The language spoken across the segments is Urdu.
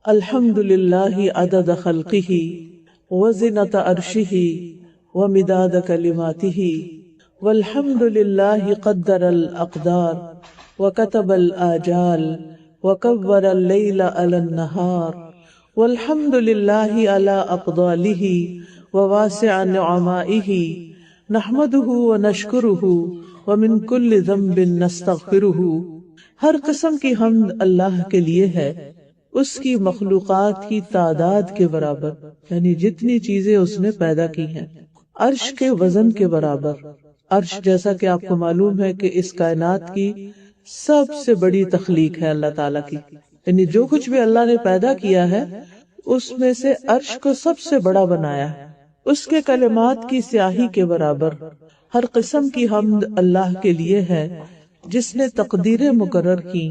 الحمد للہ عدد خلقہ وزنۃ عرشہ ومداد کلماتہ والحمد للہ قدر الاقدار وکتب الآجال وکور اللیل علی النہار والحمد للہ علی اقدالہ وواسع نعمائہ نحمدہ ونشکرہ ومن کل ذنب نستغفرہ۔ ہر قسم کی حمد اللہ کے لیے ہے، اس کی مخلوقات کی تعداد کے برابر، یعنی جتنی چیزیں اس نے پیدا کی ہیں، عرش کے وزن کے برابر۔ عرش جیسا کہ آپ کو معلوم ہے کہ اس کائنات کی سب سے بڑی تخلیق ہے اللہ تعالیٰ کی، یعنی جو کچھ بھی اللہ نے پیدا کیا ہے اس میں سے عرش کو سب سے بڑا بنایا ہے، اس کے کلمات کی سیاہی کے برابر۔ ہر قسم کی حمد اللہ کے لیے ہے جس نے تقدیریں مقرر کی،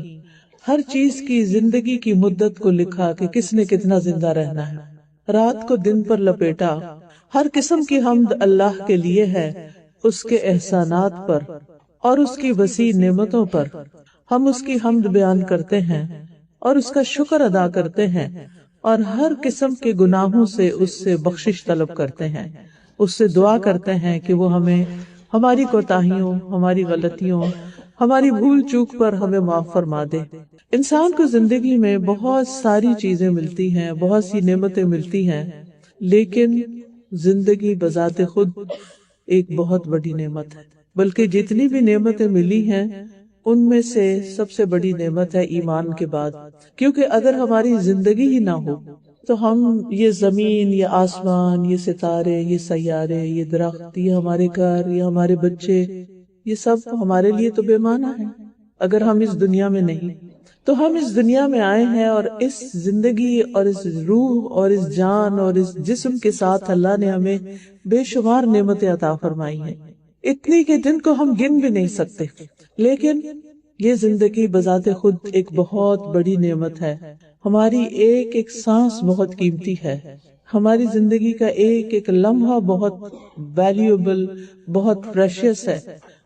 ہر چیز کی زندگی کی مدت کو لکھا کہ کس نے کتنا زندہ رہنا ہے، رات کو دن پر لپیٹا۔ ہر قسم کی حمد اللہ کے لیے ہے، اس کے احسانات پر اور اس کی وسیع نعمتوں پر۔ ہم اس کی حمد بیان کرتے ہیں اور اس کا شکر ادا کرتے ہیں اور ہر قسم کے گناہوں سے اس سے بخشش طلب کرتے ہیں، اس سے دعا کرتے ہیں کہ وہ ہمیں ہماری کوتاہیوں، ہماری غلطیوں، ہماری بھول چوک پر ہمیں معاف فرما دے۔ انسان کو زندگی میں بہت ساری چیزیں ملتی ہیں، بہت سی نعمتیں ملتی ہیں، لیکن زندگی بذات خود ایک بہت بڑی نعمت ہے۔ بلکہ جتنی بھی نعمتیں ملی ہیں ان میں سے سب سے بڑی نعمت ہے ایمان کے بعد، کیونکہ اگر ہماری زندگی ہی نہ ہو تو ہم یہ زمین، یہ آسمان، یہ ستارے، یہ سیارے، یہ درخت، یہ ہمارے گھر، یہ ہمارے بچے، یہ سب ہمارے لیے تو بے معنی ہے اگر ہم اس دنیا میں نہیں۔ تو ہم اس دنیا میں آئے ہیں اور اس زندگی اور اس روح اور اس جان اور اس جسم کے ساتھ اللہ نے ہمیں بے شمار نعمتیں عطا فرمائی ہیں، اتنی کہ جن کو ہم گن بھی نہیں سکتے۔ لیکن یہ زندگی بذات خود ایک بہت بڑی نعمت ہے۔ ہماری ایک ایک سانس بہت قیمتی ہے، ہماری زندگی کا ایک ایک لمحہ بہت ویلیوبل، بہت پریشیس ہے۔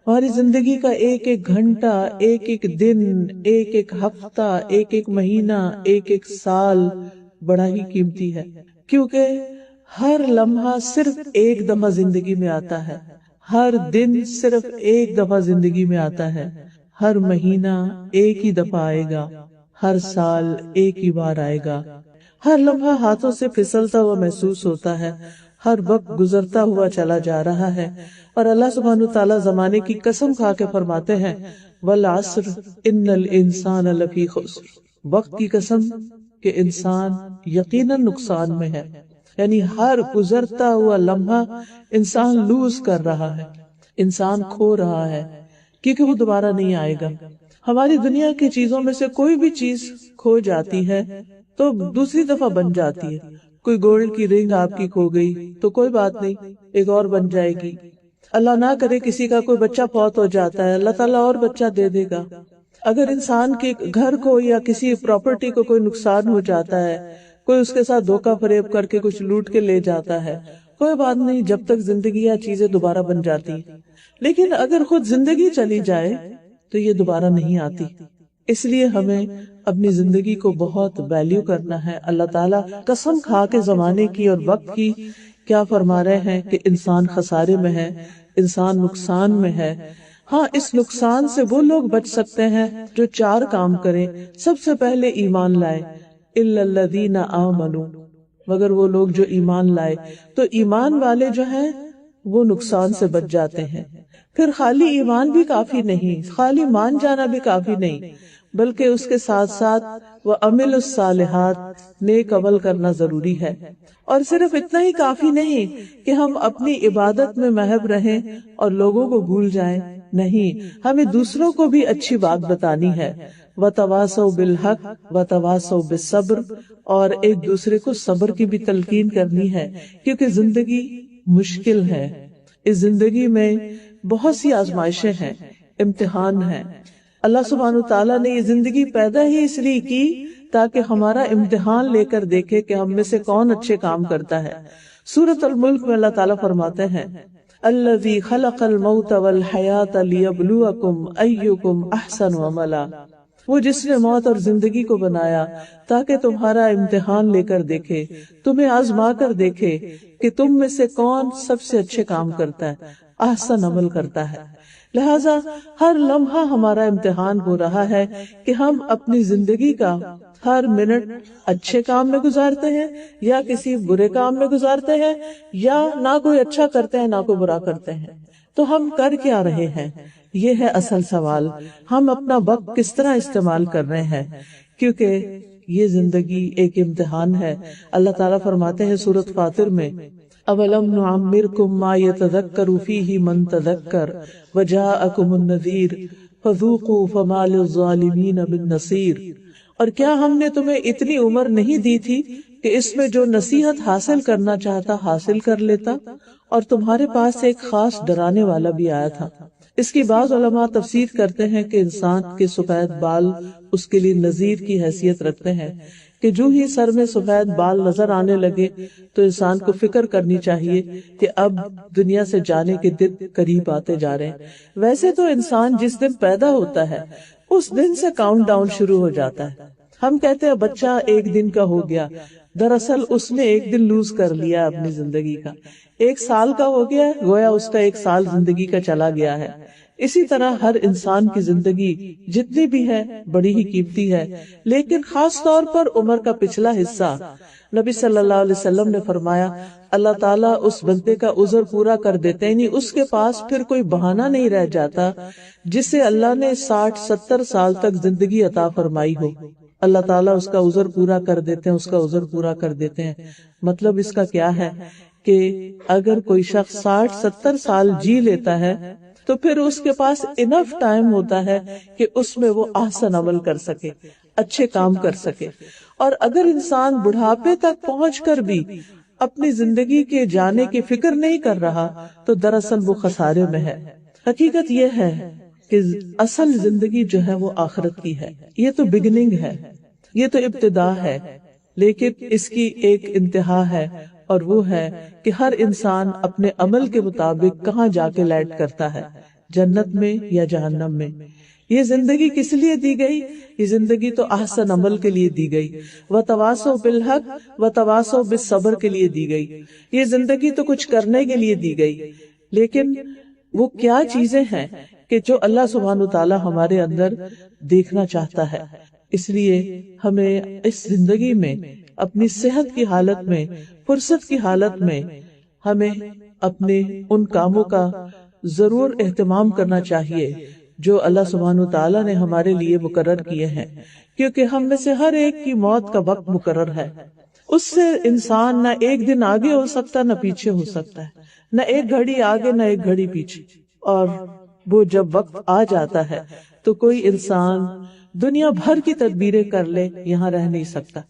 ہماری زندگی کا ایک ایک گھنٹہ، ایک ایک دن، ایک ایک ہفتہ، ایک ایک مہینہ، ایک ایک سال بڑا ہی قیمتی ہے، کیونکہ ہر لمحہ صرف ایک دفعہ زندگی میں آتا ہے، ہر دن صرف ایک دفعہ زندگی میں آتا ہے، ہر مہینہ ایک ہی دفعہ آئے گا، ہر سال ایک ہی بار آئے گا۔ ہر لمحہ ہاتھوں سے پھسلتا ہوا محسوس ہوتا ہے، ہر وقت گزرتا ہوا چلا جا رہا ہے، اور اللہ سبحانہ تعالیٰ زمانے کی قسم کھا کے فرماتے ہیں والعصر ان الانسان لفی خسر، وقت کی قسم کہ انسان یقیناً نقصان میں ہے، یعنی ہر گزرتا ہوا لمحہ انسان لوز کر رہا ہے، انسان کھو رہا ہے، کیونکہ وہ دوبارہ نہیں آئے گا۔ ہماری دنیا کی چیزوں میں سے کوئی بھی چیز کھو جاتی ہے تو دوسری دفعہ بن جاتی ہے۔ کوئی گولڈ کی رنگ آپ کی کھو گئی تو کوئی بات نہیں، ایک اور بن جائے گی۔ اللہ نہ کرے کسی کا کوئی بچہ فوت ہو جاتا ہے، اللہ تعالیٰ اور بچہ دے دے گا۔ اگر انسان کے گھر کو یا کسی پراپرٹی کو کوئی نقصان ہو جاتا ہے، کوئی اس کے ساتھ دھوکہ فریب کر کے کچھ لوٹ کے لے جاتا ہے، کوئی بات نہیں، جب تک زندگی یا چیزیں دوبارہ بن جاتی ہیں۔ لیکن اگر خود زندگی چلی جائے تو یہ دوبارہ نہیں آتی۔ اس لیے ہمیں اپنی زندگی کو بہت ویلیو کرنا ہے۔ اللہ تعالیٰ قسم کھا کے زمانے کی اور وقت کی کیا فرما رہے ہیں کہ انسان خسارے میں ہے، انسان نقصان میں ہے۔ ہاں، اس نقصان سے وہ لوگ بچ سکتے ہیں جو چار کام کریں۔ سب سے پہلے ایمان لائے، الا الذین آمنوا، مگر وہ لوگ جو ایمان لائے۔ تو ایمان والے جو ہیں وہ نقصان سے بچ جاتے ہیں۔ پھر خالی ایمان بھی کافی نہیں، خالی مان جانا بھی کافی نہیں، بلکہ اس کے ساتھ ساتھ وَعَمِلُوا الصَّالِحَاتِ، نیک عمل کرنا ضروری ہے۔ اور صرف اتنا ہی کافی نہیں کہ ہم اپنی عبادت میں محو رہیں اور لوگوں کو بھول جائیں، نہیں، ہمیں دوسروں کو بھی اچھی بات بتانی ہے۔ وَتَوَاصَوْا بِالْحَقِّ وَتَوَاصَوْا بِالصَّبْرِ، اور ایک دوسرے کو صبر کی بھی تلقین کرنی ہے، کیونکہ زندگی مشکل ہے۔ اس زندگی میں بہت سی آزمائشیں ہیں، امتحان ہیں۔ اللہ سبحانہ تعالیٰ نے یہ زندگی پیدا ہی اس لیے کی تاکہ ہمارا امتحان لے کر دیکھے کہ ہم میں سے کون اچھے کام کرتا ہے۔ سورۃ الملک میں اللہ تعالیٰ فرماتے ہیں الذی خلق الموت والحیاۃ لیبلوکم ایکم احسن عملا، وہ جس نے موت اور زندگی کو بنایا تاکہ تمہارا امتحان لے کر دیکھے، تمہیں آزما کر دیکھے کہ تم میں سے کون سب سے اچھے کام کرتا ہے، احسن عمل کرتا ہے۔ لہذا ہر لمحہ ہمارا امتحان ہو رہا ہے کہ ہم اپنی زندگی کا ہر منٹ اچھے کام میں گزارتے ہیں یا کسی برے کام میں گزارتے ہیں، یا نہ کوئی اچھا کرتے ہیں نہ کوئی برا کرتے ہیں۔ تو ہم کر کیا رہے ہیں، یہ ہے اصل سوال۔ ہم اپنا وقت کس طرح استعمال کر رہے ہیں، کیونکہ یہ زندگی ایک امتحان ہے۔ اللہ تعالیٰ فرماتے ہیں سورۃ فاطر میں، اولم نعمرکم ما یتذکر فیہ من تذکر وجاءکم النذیر فذوقوا فما للظالمین من نصیر۔ اور کیا ہم نے تمہیں اتنی عمر نہیں دی تھی کہ اس میں جو نصیحت حاصل کرنا چاہتا حاصل کر لیتا، اور تمہارے پاس ایک خاص ڈرانے والا بھی آیا تھا۔ اس کی بعض علماء تفسیر کرتے ہیں کہ انسان کے سفید بال اس کے لیے نذیر کی حیثیت رکھتے ہیں، کہ جو ہی سر میں سفید بال نظر آنے لگے تو انسان کو فکر کرنی چاہیے کہ اب دنیا سے جانے کے دن قریب آتے جا رہے ہیں۔ ویسے تو انسان جس دن پیدا ہوتا ہے اس دن سے کاؤنٹ ڈاؤن شروع ہو جاتا ہے۔ ہم کہتے ہیں بچہ ایک دن کا ہو گیا، دراصل اس نے ایک دن لوز کر لیا اپنی زندگی کا۔ 1 سال کا ہو گیا، گویا اس کا 1 سال زندگی کا چلا گیا ہے۔ اسی طرح ہر انسان کی زندگی جتنی بھی ہے بڑی ہی قیمتی ہے، لیکن خاص طور پر عمر کا پچھلا حصہ۔ نبی صلی اللہ علیہ وسلم نے فرمایا، اللہ تعالیٰ اس بندے کا عذر پورا کر دیتے، یعنی اس کے پاس پھر کوئی بہانہ نہیں رہ جاتا جسے اللہ نے 60-70 سال تک زندگی عطا فرمائی ہو۔ اللہ تعالیٰ اس کا عذر پورا کر دیتے ہیں، اس کا عذر پورا کر دیتے ہیں۔ مطلب اس کا کیا ہے کہ اگر کوئی شخص 60-70 سال جی لیتا ہے تو پھر اس کے پاس انف ٹائم ہوتا ہے کہ اس میں وہ احسن عمل کر سکے، اچھے کام کر سکے۔ اور اگر انسان بڑھاپے تک پہنچ کر بھی اپنی زندگی کے جانے کی فکر نہیں کر رہا تو دراصل وہ خسارے میں ہے۔ حقیقت یہ ہے کہ اصل زندگی جو ہے وہ آخرت کی ہے۔ یہ تو بگننگ ہے، یہ تو ابتدا ہے، لیکن اس کی ایک انتہا ہے، اور وہ ہے کہ ہر انسان اپنے عمل کے مطابق کہاں جا کے لینڈ کرتا ہے، جنت میں یا جہنم میں۔ یہ زندگی کس لیے دی گئی؟ یہ زندگی تو احسن عمل کے لیے دی گئی، وتواصوا بالحق وتواصوا بالصبر کے لیے دی گئی۔ یہ زندگی تو کچھ کرنے کے لیے دی گئی، لیکن وہ کیا چیزیں ہیں کہ جو اللہ سبحانہ وتعالی ہمارے اندر دیکھنا چاہتا ہے۔ اس لیے ہمیں اس زندگی میں اپنی صحت کی حالت میں، فرصت کی حالت میں ہمیں اپنے ان کاموں کا ضرور اہتمام کرنا چاہیے جو اللہ سبحانہ وتعالی نے ہمارے لیے مقرر کیے ہیں، کیونکہ ہم میں سے ہر ایک کی موت کا وقت مقرر ہے۔ اس سے انسان نہ ایک دن آگے ہو سکتا نہ پیچھے ہو سکتا ہے، نہ ایک گھڑی آگے نہ ایک گھڑی پیچھے۔ اور وہ جب وقت آ جاتا ہے تو کوئی انسان دنیا بھر کی تدبیریں کر لے، یہاں رہ نہیں سکتا۔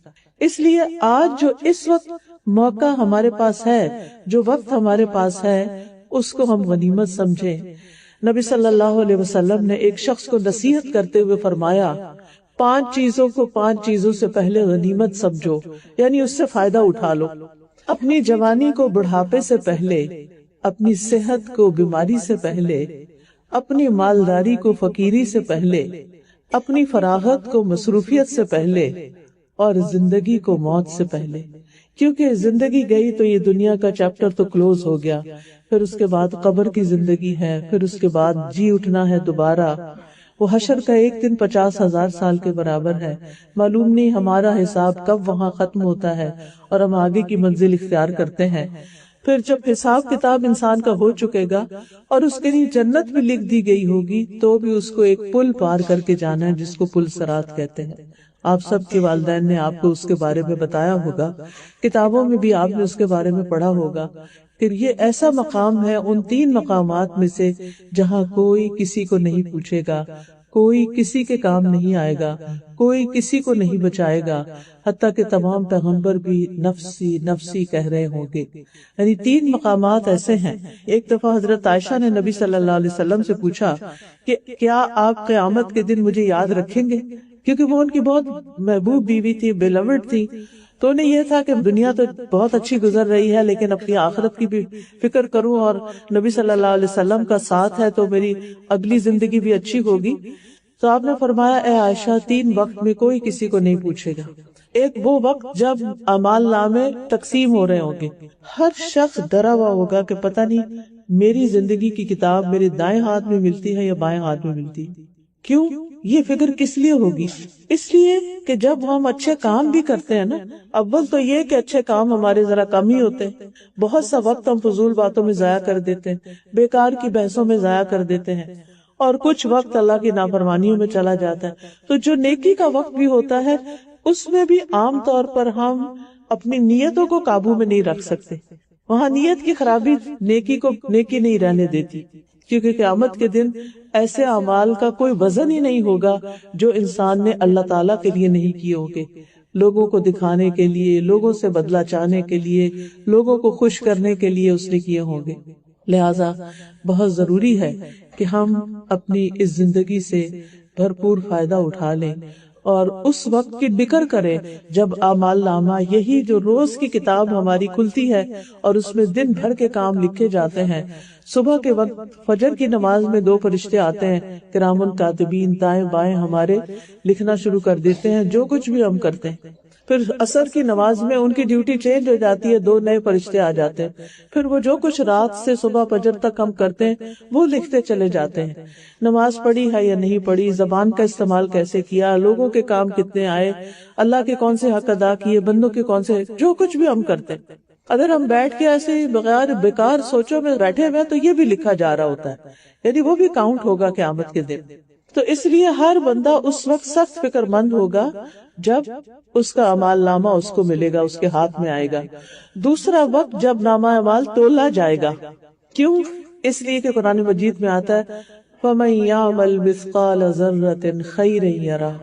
اس لیے آج جو اس وقت موقع ہمارے پاس ہے، جو وقت ہمارے پاس ہے، اس کو ہم غنیمت سمجھیں۔ نبی صلی اللہ علیہ وسلم نے ایک شخص کو نصیحت کرتے ہوئے فرمایا، 5 چیزوں کو 5 چیزوں سے پہلے غنیمت سمجھو، یعنی اس سے فائدہ اٹھا لو۔ اپنی جوانی کو بڑھاپے سے پہلے، اپنی صحت کو بیماری سے پہلے، اپنی مالداری کو فقیری سے پہلے، اپنی فراغت کو مصروفیت سے پہلے، اور زندگی کو موت سے پہلے۔ کیونکہ زندگی گئی تو یہ دنیا کا چیپٹر تو کلوز ہو گیا، پھر اس کے بعد قبر کی زندگی ہے، پھر اس کے بعد جی اٹھنا ہے دوبارہ۔ وہ حشر کا ایک دن 50,000 سال کے برابر ہے، معلوم نہیں ہمارا حساب کب وہاں ختم ہوتا ہے اور ہم آگے کی منزل اختیار کرتے ہیں۔ پھر جب حساب کتاب انسان کا ہو چکے گا اور اس کے لیے جنت بھی لکھ دی گئی ہوگی، تو بھی اس کو ایک پل پار کر کے جانا ہے جس کو پل صراط کہتے ہیں۔ آپ سب کے والدین نے آپ کو اس کے بارے میں بتایا ہوگا، کتابوں میں بھی آپ نے اس کے بارے میں پڑھا ہوگا۔ پھر یہ ایسا مقام ہے ان 3 مقامات میں سے جہاں کوئی کسی کو نہیں پوچھے گا، کوئی کسی کے کام نہیں آئے گا، کوئی کسی کو نہیں بچائے گا، حتیٰ کہ تمام پیغمبر بھی نفسی نفسی کہہ رہے ہوں گے۔ یعنی 3 مقامات ایسے ہیں۔ ایک دفعہ حضرت عائشہ نے نبی صلی اللہ علیہ وسلم سے پوچھا کہ کیا آپ قیامت کے دن مجھے یاد رکھیں گے، کیونکہ وہ ان کی بہت محبوب بیوی تھی، بیلوڈ تھی۔ تو انہیں یہ تھا کہ دنیا تو بہت اچھی گزر رہی ہے، لیکن اپنی آخرت کی بھی فکر کروں، اور نبی صلی اللہ علیہ وسلم کا ساتھ ہے تو میری اگلی زندگی بھی اچھی ہوگی۔ تو آپ نے فرمایا اے عائشہ 3 وقت میں کوئی کسی کو نہیں پوچھے گا. ایک وہ وقت جب اعمال نامے تقسیم ہو رہے ہوں گے، ہر شخص ڈرا ہوا ہوگا کہ پتہ نہیں میری زندگی کی کتاب میرے دائیں ہاتھ میں ملتی ہے یا بائیں ہاتھ میں ملتی ہے. کیوں؟ یہ فکر کس لیے ہوگی؟ اس لیے کہ جب ہم اچھے کام بھی کرتے ہیں نا، اول تو یہ کہ اچھے کام ہمارے ذرا کم ہی ہوتے ہیں، بہت سا وقت ہم فضول باتوں میں ضائع کر دیتے ہیں، بیکار کی بحثوں میں ضائع کر دیتے ہیں، اور کچھ وقت اللہ کی نافرمانیوں میں چلا جاتا ہے. تو جو نیکی کا وقت بھی ہوتا ہے اس میں بھی عام طور پر ہم اپنی نیتوں کو قابو میں نہیں رکھ سکتے. وہاں نیت کی خرابی نیکی کو نیکی نہیں رہنے دیتی، کیونکہ قیامت کے دن ایسے اعمال کا کوئی وزن ہی نہیں ہوگا جو انسان نے اللہ تعالیٰ کے لیے نہیں کیے ہوگے، لوگوں کو دکھانے کے لیے، لوگوں سے بدلہ چاہنے کے لیے، لوگوں کو خوش کرنے کے لیے اس نے کیے ہوں گے. لہذا بہت ضروری ہے کہ ہم اپنی اس زندگی سے بھرپور فائدہ اٹھا لیں اور اس وقت کی فکر کریں جب اعمال نامہ، یہی جو روز کی کتاب ہماری کھلتی ہے اور اس میں دن بھر کے کام لکھے جاتے ہیں. صبح کے وقت فجر کی نماز میں 2 فرشتے آتے ہیں کرام الکاتبین، دائیں بائیں ہمارے لکھنا شروع کر دیتے ہیں جو کچھ بھی ہم کرتے ہیں. پھر عصر کی نماز میں ان کی ڈیوٹی چینج ہو جاتی ہے، 2 نئے فرشتے آ جاتے ہیں. پھر وہ جو کچھ رات سے صبح فجر تک ہم کرتے ہیں وہ لکھتے چلے جاتے ہیں. نماز پڑھی ہے یا نہیں پڑھی، زبان کا استعمال کیسے کیا، لوگوں کے کام کتنے آئے، اللہ کے کون سے حق ادا کیے، بندوں کے کون سے، جو کچھ بھی ہم کرتے ہیں. اگر ہم بیٹھ کے ایسے بغیر بیکار سوچوں میں بیٹھے ہوئے تو یہ بھی لکھا جا رہا ہوتا ہے، یعنی وہ بھی کاؤنٹ ہوگا قیامت کے دن. تو اس لیے ہر بندہ اس وقت سخت فکر مند ہوگا جب اس کا اعمال نامہ اس کو ملے گا، اس کے ہاتھ میں آئے گا. دوسرا وقت جب نامہ اعمال تولا جائے گا. کیوں؟ اس لیے کہ قرآن مجید میں آتا ہے فَمَن يَعْمَلْ مِثْقَالَ ذَرَّةٍ خَيْرًا يَرَهُ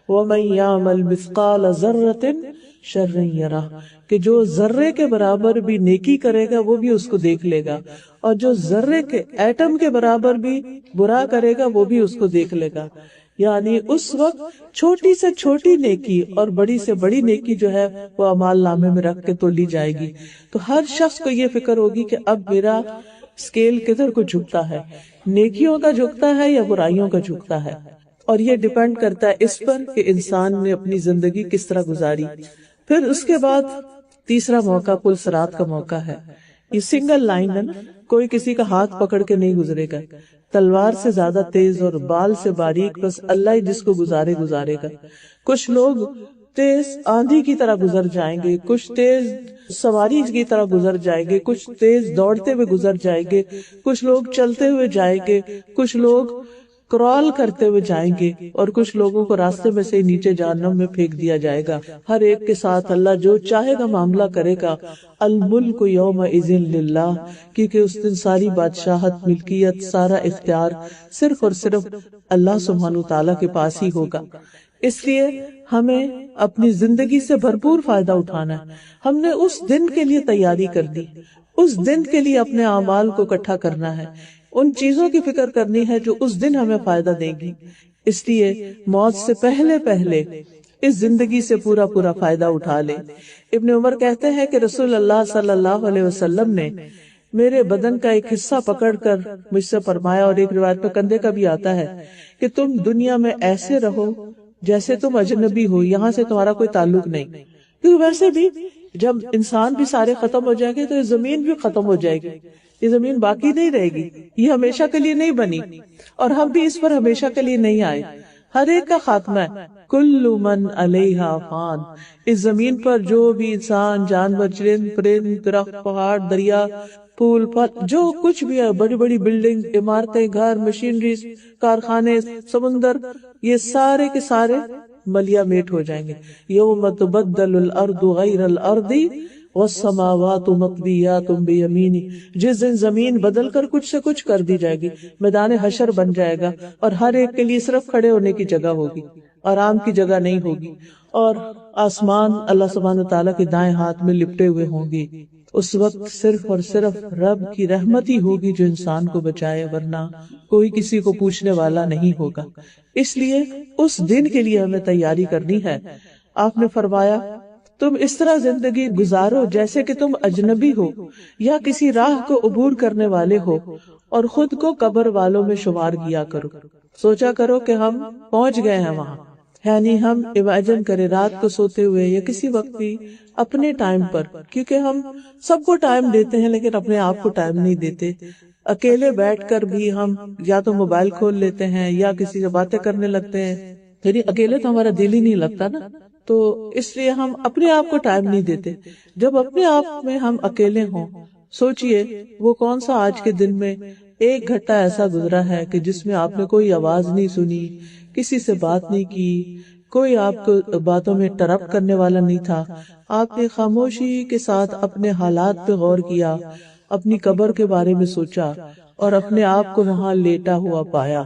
وَمَن يَعْمَلْ مِثْقَالَ ذَرَّةٍ شَرًّا يَرَهُ، کہ جو ذرے کے برابر بھی نیکی کرے گا وہ بھی اس کو دیکھ لے گا، اور جو ذرے کے ایٹم کے برابر بھی برا کرے گا وہ بھی اس کو دیکھ لے گا. یعنی اس وقت چھوٹی سے چھوٹی نیکی اور بڑی سے بڑی نیکی جو ہے وہ اعمال نامے میں رکھ کے تولی جائے گی. تو ہر شخص کو یہ فکر ہوگی کہ اب میرا اسکیل کدھر کو جھکتا ہے، نیکیوں کا جھکتا ہے یا برائیوں کا جھکتا ہے. اور یہ ڈیپینڈ کرتا ہے اس پر کہ انسان نے اپنی زندگی کس طرح گزاری. پھر اس کے بعد تیسرا موقع پل صراط کا موقع ہے. یہ سنگل لائن ہے نا، کوئی کسی کا ہاتھ پکڑ کے نہیں گزرے گا، تلوار سے زیادہ تیز اور بال سے باریک، بس اللہ ہی جس کو گزارے گا. کچھ لوگ تیز آندھی کی طرح گزر جائیں گے، کچھ تیز سواری کی طرح گزر جائیں گے، کچھ تیز دوڑتے ہوئے گزر جائیں گے، کچھ لوگ چلتے ہوئے جائیں گے، کچھ لوگ کرال کرتے ہوئے جائیں گے، اور کچھ لوگوں کو راستے میں سے نیچے جہنم میں پھینک دیا جائے گا. ہر ایک کے ساتھ اللہ جو چاہے گا معاملہ کرے گا. الملک یومئذ للہ، کیونکہ اس دن ساری بادشاہت، ملکیت، سارا اختیار صرف اور صرف اللہ سبحانہ تعالیٰ کے پاس ہی ہوگا. اس لیے ہمیں اپنی زندگی سے بھرپور فائدہ اٹھانا ہے. ہم نے اس دن کے لیے تیاری کرنی، اس دن کے لیے اپنے اعمال کو اکٹھا کرنا ہے، ان چیزوں کی فکر کرنی ہے جو اس دن ہمیں فائدہ دیں گی. اس لیے موت سے پہلے اس زندگی سے پورا فائدہ اٹھا لے. ابن عمر کہتے ہیں کہ رسول اللہ صلی اللہ علیہ وسلم نے میرے بدن کا ایک حصہ پکڑ کر مجھ سے فرمایا، اور ایک روایت میں کندھے کا بھی آتا ہے، کہ تم دنیا میں ایسے رہو جیسے تم اجنبی ہو، یہاں سے تمہارا کوئی تعلق نہیں. کیونکہ ویسے بھی جب انسان بھی سارے ختم ہو جائیں گے تو یہ زمین بھی ختم ہو جائے گی، یہ زمین باقی نہیں رہے گی، یہ ہمیشہ کے لیے نہیں بنی، اور ہم بھی اس پر ہمیشہ کے لیے نہیں آئے. ہر ایک کا خاتمہ ہے. کل من علیہا فان، اس زمین پر جو بھی انسان، جانور، چرند پرند، درخت، پہاڑ، دریا، پھول پھل، جو کچھ بھی ہے، بڑی بڑی بلڈنگ، عمارتیں، گھر، مشینریز، کارخانے، سمندر، یہ سارے کے سارے ملیا میٹ ہو جائیں گے. یوم تبدل الارض غیر الارض والسماوات مطویات بیمینی، جس دن زمین بدل کر کچھ سے کچھ کر دی جائے گی، میدان حشر بن جائے گا، اور ہر ایک کے لیے صرف کھڑے ہونے کی جگہ ہوگی، آرام کی جگہ نہیں ہوگی، اور آسمان اللہ سبحانہ تعالیٰ کے دائیں ہاتھ میں لپٹے ہوئے ہوں گے. اس وقت صرف اور صرف رب کی رحمت ہی ہوگی جو انسان کو بچائے، ورنہ کوئی کسی کو پوچھنے والا نہیں ہوگا. اس لیے اس دن کے لیے ہمیں تیاری کرنی ہے. آپ نے فرمایا تم اس طرح زندگی گزارو جیسے کہ تم اجنبی ہو یا کسی راہ کو عبور کرنے والے ہو، اور خود کو قبر والوں میں شمار کیا کرو۔ سوچا کرو کہ ہم پہنچ گئے ہیں وہاں، یعنی ہم امیجن کرے رات کو سوتے ہوئے یا کسی وقت بھی اپنے ٹائم پر، کیونکہ ہم سب کو ٹائم دیتے ہیں لیکن اپنے آپ کو ٹائم نہیں دیتے۔ اکیلے بیٹھ کر بھی ہم یا تو موبائل کھول لیتے ہیں یا کسی سے باتیں کرنے لگتے ہیں، یعنی اکیلے تو ہمارا دل ہی نہیں لگتا نا، تو اس لیے ہم اپنے آپ کو ٹائم نہیں دیتے۔ جب اپنے آپ میں ہم اکیلے ہوں، سوچئے وہ کون سا آج کے دن میں ایک گھنٹہ ایسا گزرا ہے کہ جس میں آپ نے کوئی آواز نہیں سنی، کسی سے بات نہیں کی، کوئی آپ کو باتوں میں انٹرپٹ کرنے والا نہیں تھا، آپ نے خاموشی کے ساتھ اپنے حالات پہ غور کیا، اپنی قبر کے بارے میں سوچا اور اپنے آپ کو وہاں لیٹا ہوا پایا۔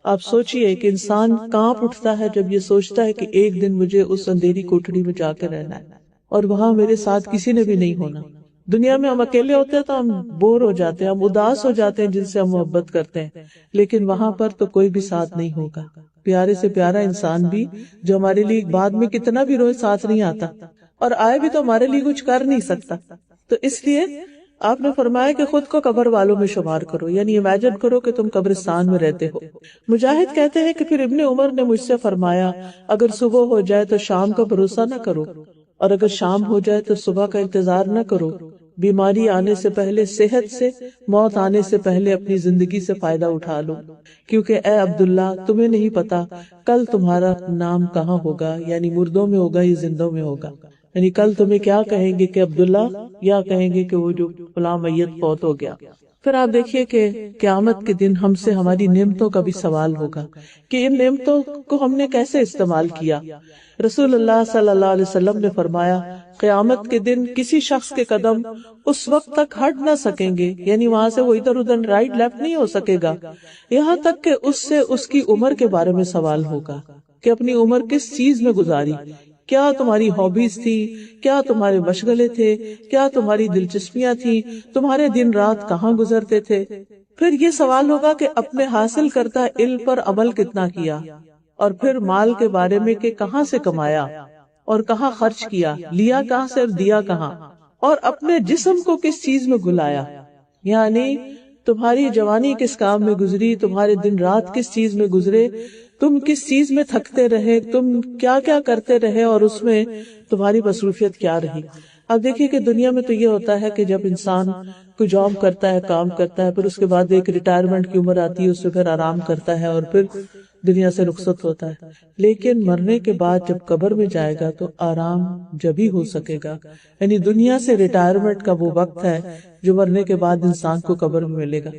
آپ سوچئے کہ انسان کانپ اٹھتا ہے جب یہ سوچتا ہے کہ ایک دن مجھے اس اندھیری کوٹھڑی میں جا کے رہنا ہے اور وہاں میرے ساتھ کسی نے بھی نہیں ہونا۔ دنیا میں ہم اکیلے ہوتے ہیں تو ہم بور ہو جاتے ہیں، ہم اداس ہو جاتے ہیں جن سے ہم محبت کرتے ہیں، لیکن وہاں پر تو کوئی بھی ساتھ نہیں ہوگا۔ پیارے سے پیارا انسان بھی جو ہمارے لیے بعد میں کتنا بھی روئے ساتھ نہیں آتا، اور آئے بھی تو ہمارے لیے کچھ کر نہیں سکتا۔ تو اس لیے آپ نے فرمایا کہ خود کو قبر والوں میں شمار کرو، یعنی امیجن کرو کہ تم قبرستان میں رہتے ہو۔ مجاہد کہتے ہیں کہ پھر ابن عمر نے مجھ سے فرمایا، اگر صبح ہو جائے تو شام کا بھروسہ نہ کرو، اور اگر شام ہو جائے تو صبح کا انتظار نہ کرو۔ بیماری آنے سے پہلے صحت سے، موت آنے سے پہلے اپنی زندگی سے فائدہ اٹھا لو، کیونکہ اے عبداللہ تمہیں نہیں پتا کل تمہارا نام کہاں ہوگا، یعنی مردوں میں ہوگا یا زندوں میں ہوگا، یعنی کل تمہیں کیا کہیں گے کہ عبداللہ، یا کہیں گے کہ وہ جو فلاں میت فوت ہو گیا۔ پھر آپ دیکھیے کہ قیامت کے دن ہم سے ہماری نعمتوں کا بھی سوال ہوگا کہ ان نعمتوں کو ہم نے کیسے استعمال کیا۔ رسول اللہ صلی اللہ علیہ وسلم نے فرمایا، قیامت کے دن کسی شخص کے قدم اس وقت تک ہٹ نہ سکیں گے، یعنی وہاں سے وہ ادھر ادھر رائٹ لیفٹ نہیں ہو سکے گا، یہاں تک کہ اس سے اس کی عمر کے بارے میں سوال ہوگا کہ اپنی عمر کس چیز میں گزاری، کیا تمہاری ہابیز تھی، کیا تمہارے مشغلے تھے، کیا تمہاری دلچسپیاں تھی، تمہارے دن رات کہاں گزرتے تھے۔ پھر یہ سوال ہوگا کہ اپنے حاصل کردہ علم پر عمل کتنا کیا، اور پھر مال کے بارے میں کہ کہاں سے کمایا اور کہاں خرچ کیا، لیا کہاں سے اور دیا کہاں، اور اپنے جسم کو کس چیز میں گلایا، یعنی تمہاری جوانی کس کام میں گزری، تمہارے دن رات کس چیز میں گزرے، تم کس چیز میں تھکتے رہے، تم کیا کیا کرتے رہے اور اس میں تمہاری مصروفیت کیا رہی۔ اب دیکھیے کہ دنیا میں تو یہ ہوتا ہے کہ جب انسان کوئی جاب کرتا ہے، کام کرتا ہے، پھر اس کے بعد ایک ریٹائرمنٹ کی عمر آتی ہے، اس سے پھر آرام کرتا ہے اور پھر دنیا سے رخصت ہوتا ہے۔ لیکن مرنے کے بعد جب قبر میں جائے گا تو آرام جب ہی ہو سکے گا، یعنی دنیا سے ریٹائرمنٹ کا وہ وقت ہے جو مرنے کے بعد انسان کو قبر میں ملے گا۔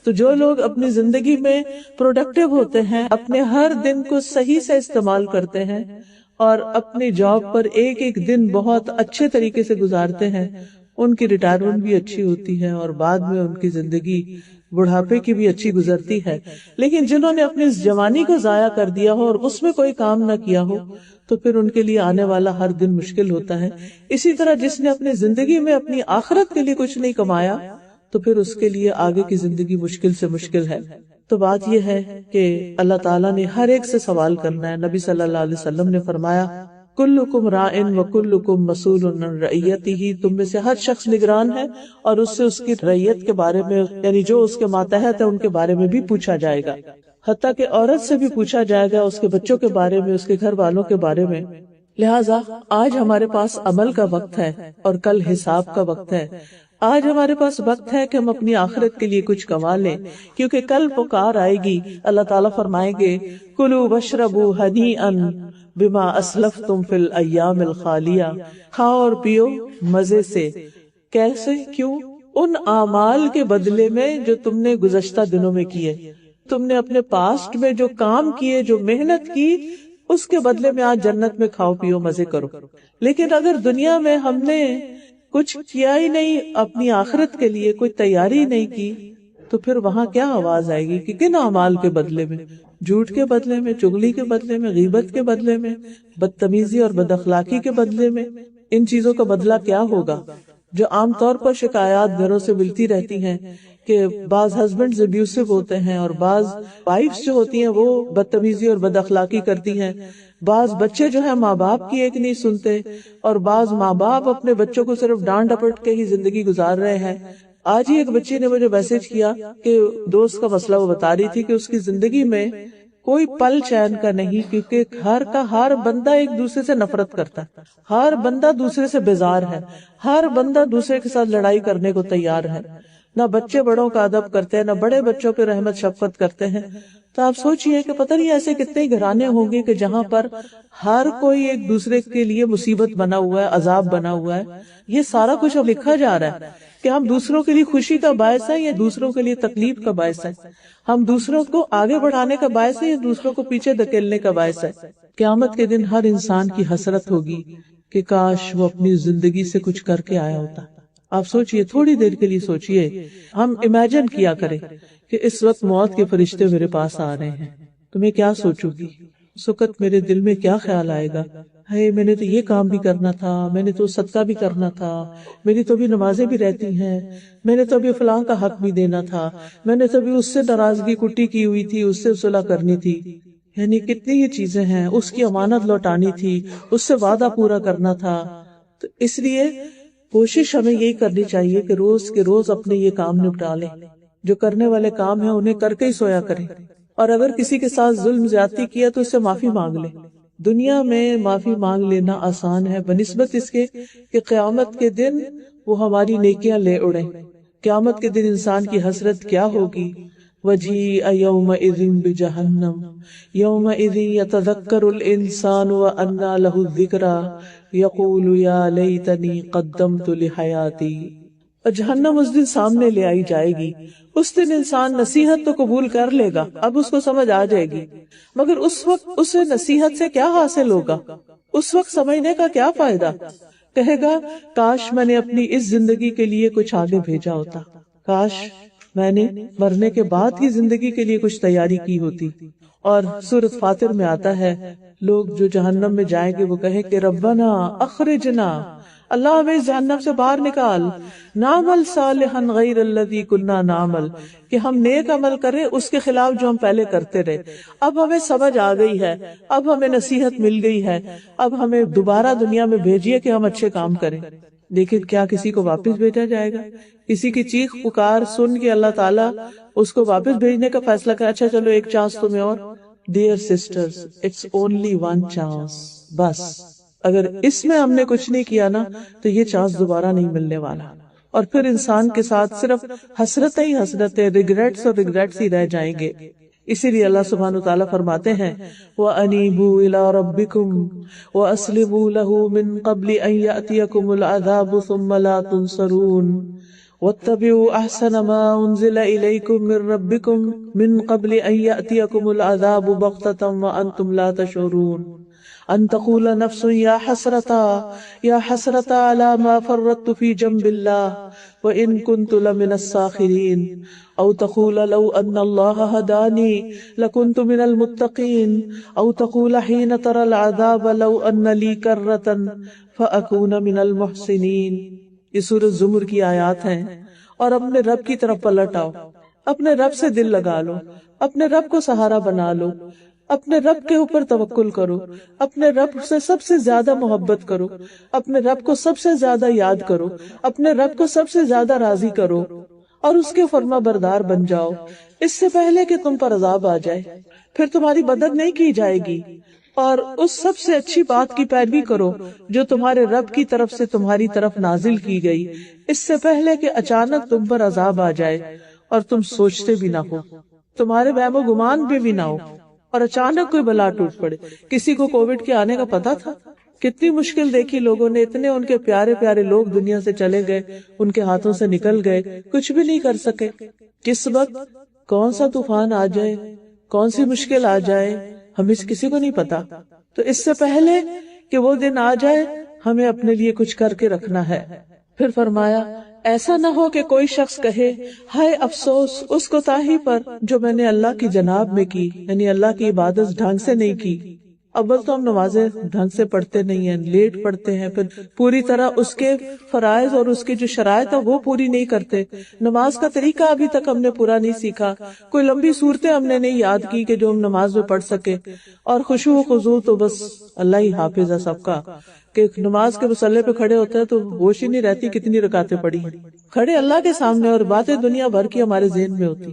تو جو لوگ اپنی زندگی میں پروڈکٹیو ہوتے ہیں، اپنے ہر دن کو صحیح سے استعمال کرتے ہیں اور اپنی جاب پر ایک ایک دن بہت اچھے طریقے سے گزارتے ہیں، ان کی ریٹائرمنٹ بھی اچھی ہوتی ہے اور بعد میں ان کی زندگی بڑھاپے کی بھی اچھی گزرتی ہے۔ لیکن جنہوں نے اپنی جوانی کو ضائع کر دیا ہو اور اس میں کوئی کام نہ کیا ہو تو پھر ان کے لیے آنے والا ہر دن مشکل ہوتا ہے۔ اسی طرح جس نے اپنی زندگی میں اپنی آخرت کے لیے کچھ نہیں کمایا تو پھر اس کے لیے آگے کی زندگی مشکل سے مشکل ہے۔ تو بات یہ ہے کہ اللہ تعالیٰ نے ہر ایک سے سوال کرنا ہے۔ نبی صلی اللہ علیہ وسلم نے فرمایا، کلکم راعٍ وکلکم مسئول عن رعیتہ، تم میں سے ہر شخص نگران ہے اور اس سے اس کی رعیت کے بارے میں، یعنی جو اس کے ماتحت ہے ان کے بارے میں بھی پوچھا جائے گا، حتیٰ کہ عورت سے بھی پوچھا جائے گا، اس کے بچوں کے بارے میں، اس کے گھر والوں کے بارے میں۔ لہٰذا آج ہمارے پاس عمل کا وقت ہے اور کل حساب کا وقت ہے۔ آج ہمارے پاس وقت ہے کہ ہم اپنی آخرت کے لیے کچھ کما لیں، کیونکہ کل پکار آئے گی، اللہ تعالیٰ فرمائیں گے، کلوا واشربوا ہنیئا بما اسلفتم فی الایام الخالیہ، کھاؤ اور پیو مزے سے۔ کیسے؟ کیوں؟ ان اعمال کے بدلے میں جو تم نے گزشتہ دنوں میں کیے، تم نے اپنے پاسٹ میں جو کام کیے، جو محنت کی، اس کے بدلے میں آج جنت میں کھاؤ پیو مزے کرو۔ لیکن اگر دنیا میں ہم نے کچھ کیا ہی نہیں، اپنی آخرت کے لیے کوئی تیاری نہیں کی، تو پھر وہاں کیا آواز آئے گی کہ کن اعمال کے بدلے میں؟ جھوٹ کے بدلے میں، چغلی کے بدلے میں، غیبت کے بدلے میں، بدتمیزی اور بد اخلاقی کے بدلے میں؟ ان چیزوں کا بدلہ کیا ہوگا جو عام طور پر شکایات گھروں سے ملتی رہتی ہیں کہ بعض ہسبینڈز ابیوسو ہوتے ہیں اور بعض وائفز جو ہوتی ہیں وہ بدتمیزی اور بد اخلاقی کرتی ہیں، بعض بچے جو ہیں ماں باپ کی ایک نہیں سنتے، اور بعض ماں باپ اپنے بچوں کو صرف ڈانٹ ڈپٹ کے ہی زندگی گزار رہے ہیں۔ آج ہی ایک بچی نے مجھے میسج کیا کہ دوست کا مسئلہ وہ بتا رہی تھی کہ اس کی زندگی میں کوئی پل چین کا نہیں، کیونکہ ہر بندہ ایک دوسرے سے نفرت کرتا ہے، ہر بندہ دوسرے سے بیزار ہے، ہر بندہ دوسرے کے ساتھ لڑائی کرنے کو تیار ہے، نہ بچے بڑوں کا ادب کرتے ہیں، نہ بڑے بچوں پہ رحمت شفقت کرتے ہیں۔ تو آپ سوچئے کہ پتہ نہیں ایسے کتنے گھرانے ہوں گے کہ جہاں پر ہر کوئی ایک دوسرے کے لیے مصیبت بنا ہوا ہے، عذاب بنا ہوا ہے۔ یہ سارا کچھ اب لکھا جا رہا ہے کہ ہم دوسروں کے لیے خوشی کا باعث ہے یا دوسروں کے لیے تکلیف کا باعث ہے، ہم دوسروں کو آگے بڑھانے کا باعث ہے یا دوسروں کو پیچھے دھکیلنے کا باعث ہے۔ قیامت کے دن ہر انسان کی حسرت ہوگی کہ کاش وہ اپنی زندگی سے کچھ کر کے آیا ہوتا۔ آپ سوچئے، تھوڑی دیر کے لیے سوچئے، ہم امیجن کیا کریں کہ اس وقت موت کے فرشتے میرے پاس آ رہے ہیں تو میں کیا سوچوں گی؟ اس وقت میرے دل میں کیا خیال آئے گا؟ ہے میں نے تو یہ کام بھی کرنا تھا، میں نے تو صدقہ بھی کرنا تھا، میری تو بھی نمازیں بھی رہتی ہیں، میں نے تو ابھی فلاں کا حق بھی دینا تھا، میں نے تو ابھی اس سے ناراضگی کٹی کی ہوئی تھی، اس سے صلح کرنی تھی، یعنی کتنی یہ چیزیں ہیں، اس کی امانت لوٹانی تھی، اس سے وعدہ پورا کرنا تھا۔ تو اس لیے کوشش ہمیں یہی کرنی چاہیے کہ روز کے روز اپنے یہ کام نپٹا لیں، جو کرنے والے کام ہیں انہیں کر کے ہی سویا کریں، اور اگر کسی کے ساتھ ظلم زیادتی کیا تو اس سے معافی مانگ لیں۔ دنیا میں معافی مانگ لینا آسان ہے بنسبت اس کے کہ قیامت کے دن وہ ہماری نیکیاں لے اڑیں۔ قیامت کے دن انسان کی حسرت کیا ہوگی؟ وَجِيءَ يَوْمَئِذٍ بِجَهَنَّمَ يَوْمَئِذٍ يَتَذَكَّرُ الْإِنسَانُ وَأَنَّى لَهُ الذِّكْرَى يَقُولُ يَا لَيْتَنِي قَدَّمْتُ لِحَيَاتِي۔ اور جہنم اس دن سامنے لے آئی جائے گی۔ اس دن انسان نصیحت تو قبول کر لے گا، اب اس کو سمجھ آ جائے گی، مگر اس وقت اسے نصیحت سے کیا حاصل ہوگا؟ اس وقت سمجھنے کا کیا فائدہ؟ کہے گا کاش میں نے اپنی اس زندگی کے لیے کچھ آگے بھیجا ہوتا، کاش میں نے مرنے کے بعد کی زندگی کے لیے کچھ تیاری کی ہوتی۔ اور سورۃ فاطر میں آتا ہے لوگ جو جہنم میں جائیں گے وہ کہیں کہ ربنا اخرجنا، اللہ ہمیں اس جہنم سے باہر نکال، نعمل صالحا غیر الذی کننا نعمل، کہ ہم نیک عمل کریں اس کے خلاف جو ہم پہلے کرتے رہے۔ اب ہمیں سمجھ آ گئی ہے، اب ہمیں نصیحت مل گئی ہے، اب ہمیں دوبارہ دنیا میں بھیجیے کہ ہم اچھے کام کریں۔ لیکن کیا کسی کو واپس بھیجا جائے گا؟ کسی کی چیخ پکار سن کے اللہ تعالیٰ اس کو واپس بھیجنے کا فیصلہ کرے، اچھا چلو ایک چانس تمہیں اور۔ Dear sisters, it's only one chance, بس اگر اس میں ہم نے کچھ نہیں کیا نا تو یہ چانس دوبارہ نہیں ملنے والا، اور پھر انسان کے ساتھ صرف حسرتیں ہی حسرتیں، ریگریٹس اور ریگریٹس ہی رہ جائیں گے۔ اسی لیے اللہ سبحانہ وتعالیٰ فرماتے ہیں وَأَنِيبُوا إِلَىٰ رَبِّكُمْ وَأَسْلِمُوا لَهُ مِن قَبْلِ أَن يَأْتِيَكُمُ الْعَذَابُ ثُمَّ لَا تُنصَرُونَ وَاتَّبِعُوا أَحْسَنَ مَا أُنزِلَ إِلَيْكُم مِّن رَّبِّكُم مِّن قَبْلِ أَن يَأْتِيَكُمُ الْعَذَابُ بَغْتَةً وَأَنتُمْ لَا تَشْعُرُونَ أَن تَقُولَ نَفْسٌ يَا حَسْرَتَا عَلَىٰ مَا فَرَّطتُ فِي جَنبِ اللَّهِ وَإِن كُنتُ لَمِنَ السَّاخِرِينَ أو تقول لو أن الله هداني لكنت من المتقين أو تقول حين ترى العذاب لو أن لي كرة فأكون من المحسنين۔ یہ سورۃ زمر کی آیات ہیں۔ اور اپنے رب کی طرف پلٹ آؤ، اپنے رب سے دل لگا لو، اپنے رب کو سہارا بنا لو، اپنے رب کے اوپر توکل کرو، اپنے رب سے سب سے زیادہ محبت کرو، اپنے رب کو سب سے زیادہ یاد کرو، اپنے رب کو سب سے زیادہ راضی کرو اور اس کے فرما بردار بن جاؤ، اس سے پہلے کہ تم پر عذاب آ جائے۔ پھر تمہاری مدد نہیں کی جائے گی، اور اس سب سے اچھی بات کی پیروی کرو جو تمہارے رب کی طرف سے تمہاری طرف نازل کی گئی، اس سے پہلے کہ اچانک تم پر عذاب آ جائے اور تم سوچتے بھی نہ ہو، تمہارے وہم و گمان بھی نہ ہو، اور اچانک کوئی بلا ٹوٹ پڑے۔ کسی کو کووڈ کے آنے کا پتا تھا؟ کتنی مشکل دیکھی لوگوں نے، اتنے ان کے پیارے پیارے لوگ دنیا سے چلے گئے، ان کے ہاتھوں سے نکل گئے، کچھ بھی نہیں کر سکے۔ کس وقت کون سا طوفان آ جائے، کون سی مشکل آ جائے، ہمیں کسی کو نہیں پتا۔ تو اس سے پہلے کہ وہ دن آ جائے ہمیں اپنے لیے کچھ کر کے رکھنا ہے۔ پھر فرمایا ایسا نہ ہو کہ کوئی شخص کہے ہائے افسوس اس کوتاہی پر جو میں نے اللہ کی جناب میں کی، یعنی اللہ کی عبادت ڈھنگ سے نہیں کی، اول تو ہم نمازیں ڈھنگ سے پڑھتے نہیں ہیں، لیٹ پڑھتے ہیں، پھر پوری طرح اس کے فرائض اور اس کی جو شرائط ہے وہ پوری نہیں کرتے، نماز کا طریقہ ابھی تک ہم نے پورا نہیں سیکھا، کوئی لمبی صورتیں ہم نے نہیں یاد کی کہ جو ہم نماز میں پڑھ سکے، اور خشوع و خضوع تو بس اللہ ہی حافظ ہے سب کا، کہ نماز کے مصلی پہ کھڑے ہوتے ہیں تو ہوش ہی نہیں رہتی کتنی رکعتیں پڑھی ہیں، کھڑے اللہ کے سامنے اور باتیں دنیا بھر کی ہمارے ذہن میں ہوتی،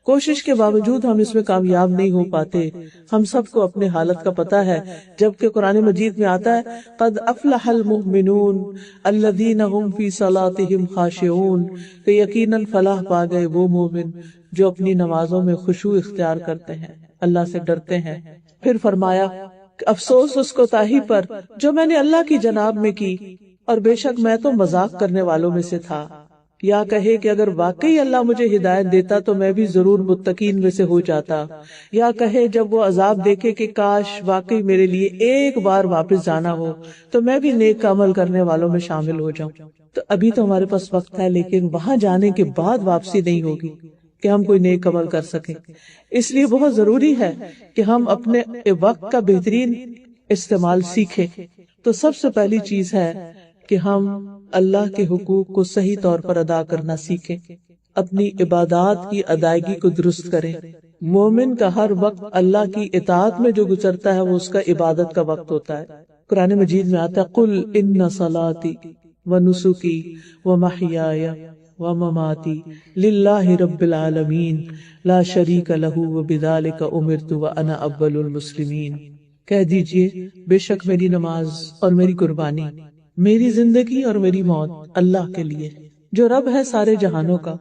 کوشش کے باوجود ہم اس میں کامیاب نہیں ہو پاتے۔ ہم سب کو اپنے حالت کا پتہ ہے، جبکہ قرآن مجید میں آتا ہے قد افلح المؤمنون الذین هم فی صلاتهم خاشعون، کہ یقیناً فلاح پا گئے وہ مومن جو اپنی نمازوں میں خشوع اختیار کرتے ہیں، اللہ سے ڈرتے ہیں۔ پھر فرمایا افسوس اس کوتاہی پر جو میں نے اللہ کی جناب میں کی، اور بے شک میں تو مذاق کرنے والوں میں سے تھا۔ یا کہے کہ اگر واقعی اللہ مجھے ہدایت دیتا تو میں بھی ضرور متقین میں سے ہو جاتا، یا کہے جب وہ عذاب دیکھے کہ کاش واقعی میرے لیے ایک بار واپس جانا ہو تو میں بھی نیک عمل کرنے والوں میں شامل ہو جاؤں۔ تو ابھی تو ہمارے پاس وقت ہے، لیکن وہاں جانے کے بعد واپسی نہیں ہوگی کہ ہم کوئی نیک عمل کر سکیں۔ اس لیے بہت ضروری ہے کہ ہم اپنے وقت کا بہترین استعمال سیکھیں۔ تو سب سے پہلی چیز ہے کہ ہم اللہ کے حقوق کو صحیح طور پر ادا کرنا سیکھیں، اپنی عبادات کی ادائیگی کو درست کریں۔ مومن کا ہر وقت اللہ کی اطاعت میں جو گزرتا ہے وہ اس کا عبادت کا وقت ہوتا ہے۔ قرآن مجید میں آتا ہے قل ان صلاتی ونسکی ومحیای ومماتی للہ رب العالمین لا شریک لہ وبذلک امرت وانا اول المسلمین۔ کہہ دیجئے بے شک میری نماز اور میری قربانی، میری زندگی اور میری موت اللہ کے لیے، جو رب ہے سارے جہانوں کا،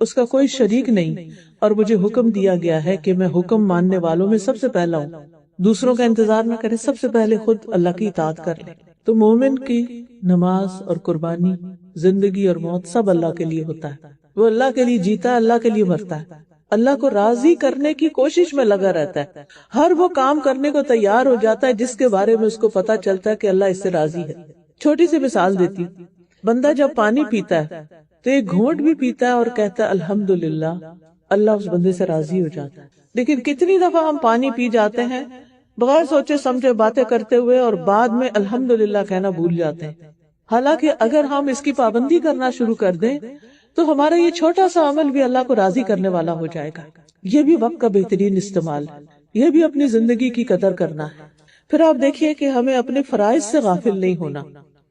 اس کا کوئی شریک نہیں، اور مجھے حکم دیا گیا ہے کہ میں حکم ماننے والوں میں سب سے پہلا ہوں، دوسروں کا انتظار نہ کرے، سب سے پہلے خود اللہ کی اطاعت کر لے۔ تو مومن کی نماز اور قربانی، زندگی اور موت سب اللہ کے لیے ہوتا ہے، وہ اللہ کے لیے جیتا ہے، اللہ کے لیے مرتا ہے، اللہ کو راضی کرنے کی کوشش میں لگا رہتا ہے، ہر وہ کام کرنے کو تیار ہو جاتا ہے جس کے بارے میں اس کو پتا چلتا ہے کہ اللہ اس سے راضی ہے۔ چھوٹی سی مثال دیتی ہوں، بندہ جب پانی پیتا ہے تو ایک گھونٹ بھی پیتا ہے اور کہتا ہے الحمدللہ، اللہ اس بندے سے راضی ہو جاتا ہے۔ لیکن کتنی دفعہ ہم پانی پی جاتے ہیں بغیر سوچے سمجھے باتیں کرتے ہوئے، اور بعد میں الحمدللہ کہنا بھول جاتے ہیں، حالانکہ اگر ہم اس کی پابندی کرنا شروع کر دیں تو ہمارا یہ چھوٹا سا عمل بھی اللہ کو راضی کرنے والا ہو جائے گا۔ یہ بھی وقت کا بہترین استعمال ہے، یہ بھی اپنی زندگی کی قدر کرنا ہے۔ پھر آپ دیکھیے کہ ہمیں اپنے فرائض سے غافل نہیں ہونا۔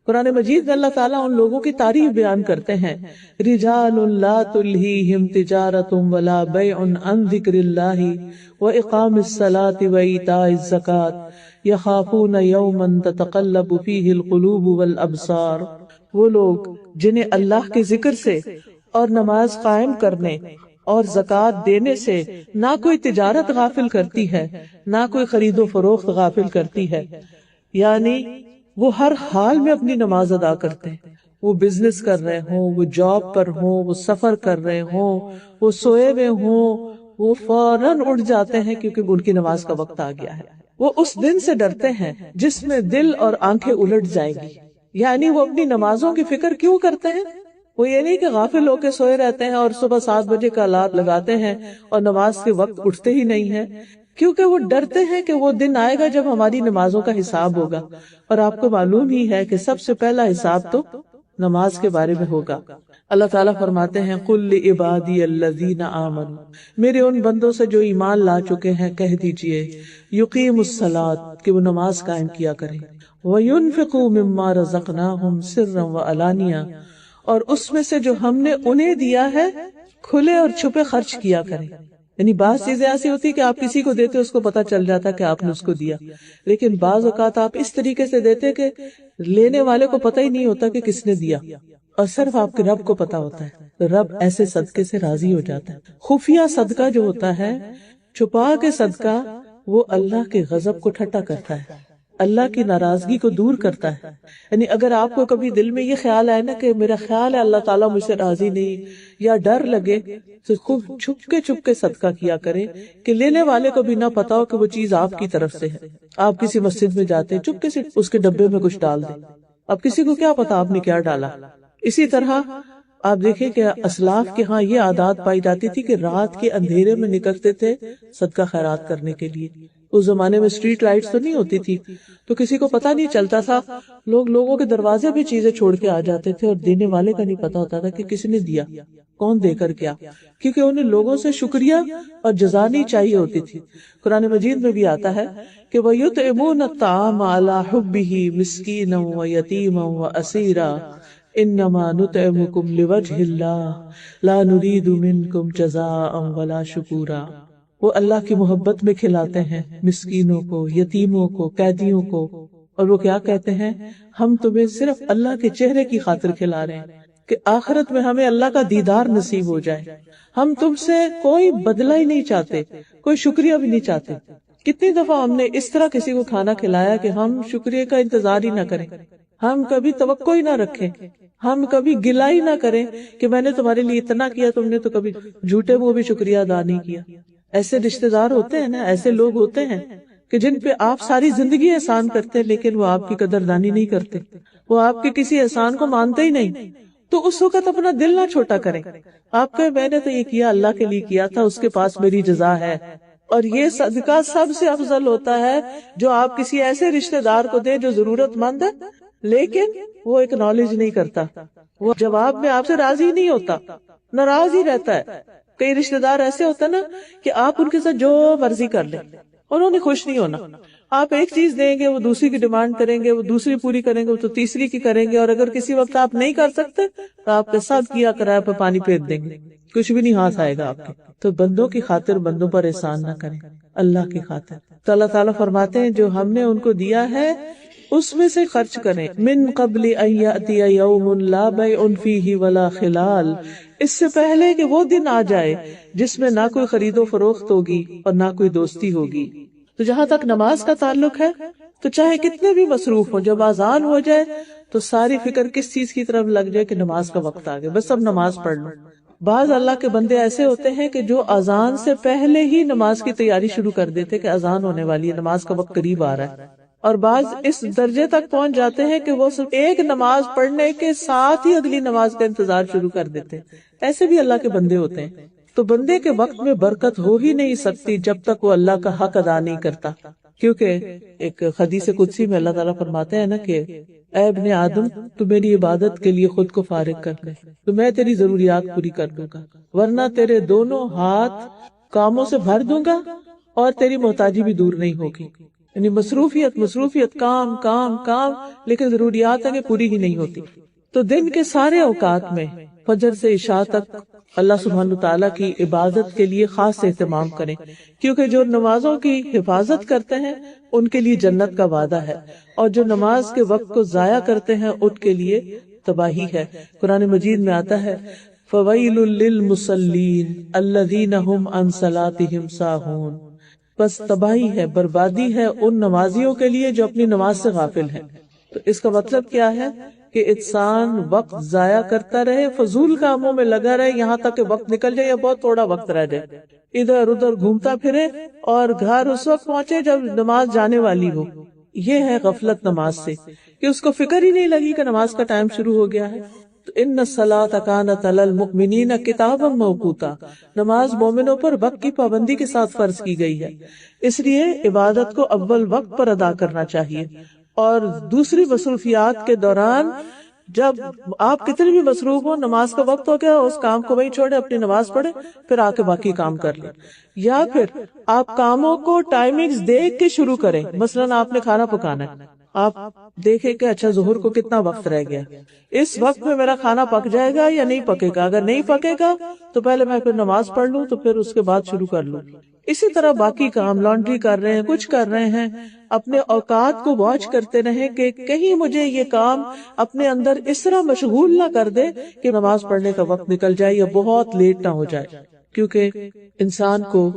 قرآن مجید میں اللہ تعالیٰ ان لوگوں کی تعریف بیان کرتے ہیں، رجال لا تلہیہم تجارت ولا بیع عن ذکر اللہ واقام الصلاۃ وایتاء الزکاۃ یخافون یوما تتقلب فیہ القلوب والابصار۔ وہ لوگ جنہیں اللہ کے ذکر سے اور نماز قائم کرنے اور زکوٰۃ دینے سے نہ کوئی تجارت غافل کرتی ہے، نہ کوئی خرید و فروخت غافل کرتی ہے، یعنی وہ ہر حال میں اپنی نماز ادا کرتے ہیں، وہ بزنس کر رہے ہوں، وہ جاب پر ہوں، وہ سفر کر رہے ہوں، وہ سوئے ہوئے ہوں، وہ فوراً اٹھ جاتے ہیں کیونکہ ان کی نماز کا وقت آ گیا ہے۔ وہ اس دن سے ڈرتے ہیں جس میں دل اور آنکھیں الٹ جائیں گی، یعنی وہ اپنی نمازوں کی فکر کیوں کرتے ہیں؟ وہ یہ نہیں کہ غافل ہو کے سوئے رہتے ہیں اور صبح 7 بجے کا الارم لگاتے ہیں اور نماز کے وقت اٹھتے ہی نہیں ہیں، کیونکہ وہ ڈرتے ہیں کہ وہ دن آئے گا جب ہماری نمازوں کا حساب ہوگا، اور آپ کو معلوم ہی ہے کہ سب سے پہلا حساب تو نماز کے بارے میں ہوگا۔ اللہ تعالیٰ فرماتے ہیں قُل لِعِبَادِيَ الَّذِينَ آمَنُوا، میرے ان بندوں سے جو ایمان لا چکے ہیں کہہ دیجئے یقیموا الصلاۃ، کہ وہ نماز قائم کیا کریں، وَيُنْفِقُوا مِمَّا رَزَقْنَاهُمْ سِرًّا وَعَلَانِيَةً، اور اس میں سے جو ہم نے انہیں دیا ہے کھلے اور چھپے خرچ کیا کریں۔ یعنی بعض چیزیں ایسی ہوتی کہ آپ کسی کو دیتے اس کو پتا چل جاتا کہ آپ نے اس کو دیا، لیکن بعض اوقات آپ اس طریقے سے دیتے کہ لینے والے کو پتہ ہی نہیں ہوتا کہ کس نے دیا، اور صرف آپ کے رب کو پتا ہوتا ہے، تو رب ایسے صدقے سے راضی ہو جاتا ہے۔ خفیہ صدقہ جو ہوتا ہے، چھپا کے صدقہ، وہ اللہ کے غضب کو ٹھٹا کرتا ہے، اللہ کی ناراضگی کو دور کرتا ہے۔ یعنی اگر آپ کو کبھی دل میں یہ خیال آئے نا کہ میرا خیال ہے اللہ تعالیٰ مجھ سے راضی نہیں، یا ڈر لگے، تو خوب چھپ کے صدقہ کیا کرے کہ لینے والے کو بھی نہ پتا ہو کہ وہ چیز آپ کی طرف سے ہے۔ آپ کسی مسجد میں جاتے ہیں، چپکے سے اس کے ڈبے میں کچھ ڈال دیں، اب کسی کو کیا پتا آپ نے کیا ڈالا۔ اسی طرح آپ دیکھیں کہ اسلاف کے ہاں یہ عادات پائی جاتی تھی کہ رات کے اندھیرے میں نکلتے تھے صدقہ خیرات کرنے کے لیے، اس زمانے میں اسٹریٹ لائٹس تو نہیں ہوتی تھی، تو کسی کو پتہ نہیں چلتا تھا، لوگوں کے دروازے پہ چیزیں چھوڑ کے آ جاتے تھے اور دینے والے کا نہیں پتا ہوتا تھا کہ کس نے دیا، کون دے کر کیا، کیونکہ انہیں لوگوں سے شکریہ اور جزا نہیں چاہیے ہوتی تھی۔ قرآن مجید میں بھی آتا ہے کہ وَيُطْعِمُونَ الطَّعَامَ عَلَى حُبِّهِ مِسْكِينًا وَيَتِيمًا وَأَسِيرًا انما نطعمکم لوجہ اللہ لا نرید منکم جزاء ولا شکورا۔ وہ اللہ کی محبت میں کھلاتے ہیں مسکینوں کو، یتیموں کو، قیدیوں کو، اور وہ کیا کہتے ہیں، ہم تمہیں صرف اللہ کے چہرے کی خاطر کھلا رہے ہیں کہ آخرت میں ہمیں اللہ کا دیدار نصیب ہو جائے، ہم تم سے کوئی بدلہ ہی نہیں چاہتے، کوئی شکریہ بھی نہیں چاہتے۔ کتنی دفعہ ہم نے اس طرح کسی کو کھانا کھلایا کہ ہم شکریہ کا انتظار ہی نہ کریں، ہم کبھی توقع ہی نہ رکھیں، ہم کبھی گلہ ہی نہ کریں کہ میں نے تمہارے لیے اتنا کیا، تم نے تو کبھی جھوٹے منہ بھی شکریہ ادا نہیں کیا۔ ایسے رشتہ دار ہوتے ہیں نا، ایسے لوگ ہوتے ہیں کہ جن پہ آپ ساری زندگی احسان کرتے ہیں لیکن وہ آپ کی قدردانی نہیں کرتے، وہ آپ کے کسی احسان کو مانتے ہی نہیں۔ تو اس وقت اپنا دل نہ چھوٹا کریں، آپ کہیں میں نے تو یہ کیا اللہ کے لیے کیا تھا، اس کے پاس میری جزا ہے۔ اور یہ صدقہ سب سے افضل ہوتا ہے جو آپ کسی ایسے رشتہ دار کو دیں جو ضرورت مند ہے لیکن وہ اکنالج نہیں کرتا، وہ جواب میں آپ سے راضی نہیں ہوتا، ناراض ہی رہتا ہے۔ کئی رشتہ دار ایسے ہوتا نا کہ آپ ان کے ساتھ جو مرضی کر لیں، انہوں نے خوش نہیں ہونا۔ آپ ایک چیز دیں گے وہ دوسری کی ڈیمانڈ کریں گے، وہ دوسری پوری کریں گے وہ تو تیسری کی کریں گے، اور اگر کسی وقت آپ نہیں کر سکتے تو آپ کے ساتھ کیا کرایہ پہ پانی پھیر دیں گے، کچھ بھی نہیں ہاتھ آئے گا آپ کے۔ تو بندوں کی خاطر بندوں پر احسان نہ کریں، اللہ کی خاطر۔ تو اللہ تعالیٰ فرماتے ہیں جو ہم نے ان کو دیا ہے اس میں سے خرچ کریں، من قبل ان یأتی یوم لا بیع فیہ ولا خلال، اس سے پہلے کہ وہ دن آ جائے جس میں نہ کوئی خرید و فروخت ہوگی اور نہ کوئی دوستی ہوگی۔ تو جہاں تک نماز کا تعلق ہے تو چاہے کتنے بھی مصروف ہوں، جب اذان ہو جائے تو ساری فکر کس چیز کی طرف لگ جائے کہ نماز کا وقت آ گیا، بس اب نماز پڑھ لو۔ بعض اللہ کے بندے ایسے ہوتے ہیں کہ جو اذان سے پہلے ہی نماز کی تیاری شروع کر دیتے کہ اذان ہونے والی ہے، نماز کا وقت قریب آ رہا ہے، اور بعض اس درجے تک پہنچ جاتے ہیں کہ وہ صرف ایک نماز پڑھنے کے ساتھ ہی اگلی نماز کا انتظار شروع کر دیتے ہیں۔ ایسے بھی اللہ کے بندے ہوتے ہیں۔ تو بندے کے وقت میں برکت ہو ہی نہیں سکتی جب تک وہ اللہ کا حق ادا نہیں کرتا، کیونکہ ایک حدیث قدسی میں اللہ تعالیٰ فرماتے ہیں نا کہ اے ابن آدم تو میری عبادت کے لیے خود کو فارغ کر لے تو میں تیری ضروریات پوری کر دوں گا، ورنہ تیرے دونوں ہاتھ کاموں سے بھر دوں گا اور تیری محتاجی بھی دور نہیں ہوگی۔ یعنی مصروفیت، کام کام کام، لیکن ضروریات ہے کہ پوری ہی نہیں ہوتی۔ تو دن کے سارے اوقات میں فجر سے عشاء تک اللہ سبحانہ تعالیٰ کی عبادت کے لیے خاص اہتمام کریں، کیونکہ جو نمازوں کی حفاظت کرتے ہیں ان کے لیے جنت کا وعدہ ہے، اور جو نماز کے وقت کو ضائع کرتے ہیں ان کے لیے تباہی ہے۔ قرآن مجید میں آتا ہے فَوَيْلٌ لِّلْمُصَلِّينَ الَّذِينَ هُمْ عَنْ صَلَاتِهِمْ سَاهُونَ، بس تباہی ہے، بربادی ہے ان نمازیوں کے لیے جو اپنی نماز سے غافل ہیں۔ تو اس کا مطلب کیا ہے کہ انسان وقت ضائع کرتا رہے، فضول کاموں میں لگا رہے یہاں تک کہ وقت نکل جائے یا بہت تھوڑا وقت رہ جائے، ادھر ادھر گھومتا پھرے اور گھر اس وقت پہنچے جب نماز جانے والی ہو۔ یہ ہے غفلت نماز سے کہ اس کو فکر ہی نہیں لگی کہ نماز کا ٹائم شروع ہو گیا ہے۔ تو ان الصلاۃ کانت علی المؤمنین کتابا موقوتا، نماز مومنوں پر وقت کی پابندی کے ساتھ فرض کی گئی ہے، اس لیے عبادت کو اول وقت پر ادا کرنا چاہیے، اور دوسری مصروفیات کے دوران جب آپ کتنے بھی مصروف ہو، نماز کا وقت ہو گیا اس کام کو وہیں چھوڑے، اپنی نماز پڑھے، پھر آ کے باقی کام کر لیں، یا پھر آپ کاموں کو ٹائمنگز دیکھ کے شروع کریں۔ مثلاً آپ نے کھانا پکانا ہے، آپ دیکھیں کہ اچھا ظہر کو کتنا وقت رہ گیا، اس وقت میں میرا کھانا پک جائے گا یا نہیں پکے گا، اگر نہیں پکے گا تو پہلے میں پھر نماز پڑھ لوں تو پھر اس کے بعد شروع کر لوں۔ اسی طرح باقی کام، لانڈری کر رہے ہیں، کچھ کر رہے ہیں، اپنے اوقات کو واچ کرتے رہیں کہ کہیں مجھے یہ کام اپنے اندر اس طرح مشغول نہ کر دے کہ نماز پڑھنے کا وقت نکل جائے یا بہت لیٹ نہ ہو جائے، کیونکہ انسان کو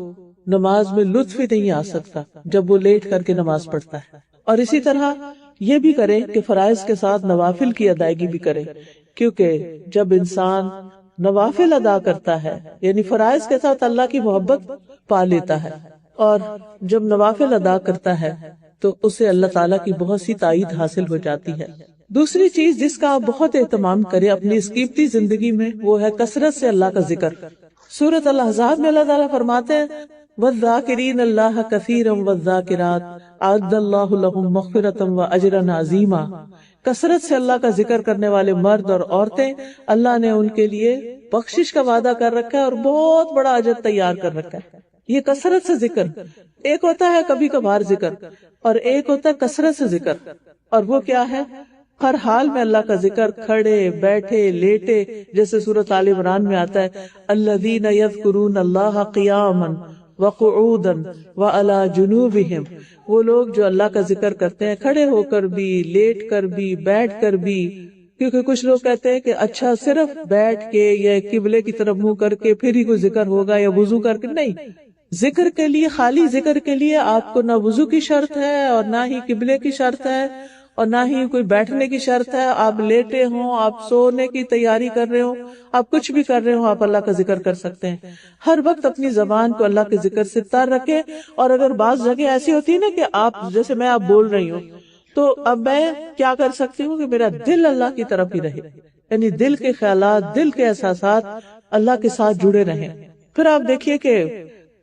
نماز میں لطف ہی نہیں آ سکتا جب وہ لیٹ کر کے نماز پڑھتا ہے۔ اور اسی طرح یہ بھی کریں کہ فرائض کے ساتھ نوافل کی ادائیگی بھی کریں، کیونکہ جب انسان نوافل ادا کرتا ہے یعنی فرائض کے ساتھ اللہ کی محبت پا لیتا ہے، اور جب نوافل ادا کرتا ہے تو اسے اللہ تعالیٰ کی بہت سی تائید حاصل ہو جاتی ہے۔ دوسری چیز جس کا آپ بہت اہتمام کریں اپنی اس قیمتی زندگی میں وہ ہے کثرت سے اللہ کا ذکر۔ سورۃ الاحزاب میں اللہ تعالیٰ فرماتے ہیں والذاکرین اللہ کثیرا والذاکرات اعد اللہ لہم مغفرۃ واجرا عظیما. کثرت سے اللہ کا ذکر کرنے والے مرد اور عورتیں اللہ نے ان کے لیے بخشش کا وعدہ کر رکھا ہے اور بہت بڑا اجر تیار کر رکھا ہے. یہ کثرت سے ذکر، ایک ہوتا ہے کبھی کبھار ذکر اور ایک ہوتا ہے کثرت سے ذکر. اور وہ کیا ہے؟ ہر حال میں اللہ کا ذکر، کھڑے بیٹھے لیٹے، جیسے سورۃ آل عمران میں آتا ہے الذین یذکرون اللہ قیاما وقعودا وعلی جنوبہم. وہ لوگ جو اللہ کا ذکر کرتے ہیں کھڑے ہو کر بھی، لیٹ کر بھی، بیٹھ کر بھی. کیونکہ کچھ لوگ کہتے ہیں کہ اچھا صرف بیٹھ کے یا قبلے کی طرف منہ کر کے پھر ہی کوئی ذکر ہوگا یا وضو کر کے. نہیں، ذکر کے لیے، خالی ذکر کے لیے آپ کو نہ وضو کی شرط ہے اور نہ ہی قبلے کی شرط ہے اور نہ ہی کوئی بیٹھنے کی شرط ہے. آپ لیٹے ہوں، آپ سونے کی تیاری کر رہے ہوں، آپ کچھ بھی کر رہے ہوں، آپ اللہ کا ذکر کر سکتے ہیں. ہر وقت اپنی زبان کو اللہ کے ذکر سے تر رکھیں. اور اگر بعض جگہ ایسی ہوتی ہے نا کہ آپ جیسے میں آپ بول رہی ہوں تو اب میں کیا کر سکتی ہوں کہ میرا دل اللہ کی طرف ہی رہے، یعنی دل کے خیالات، دل کے احساسات اللہ کے ساتھ جڑے رہیں. پھر آپ دیکھیے کہ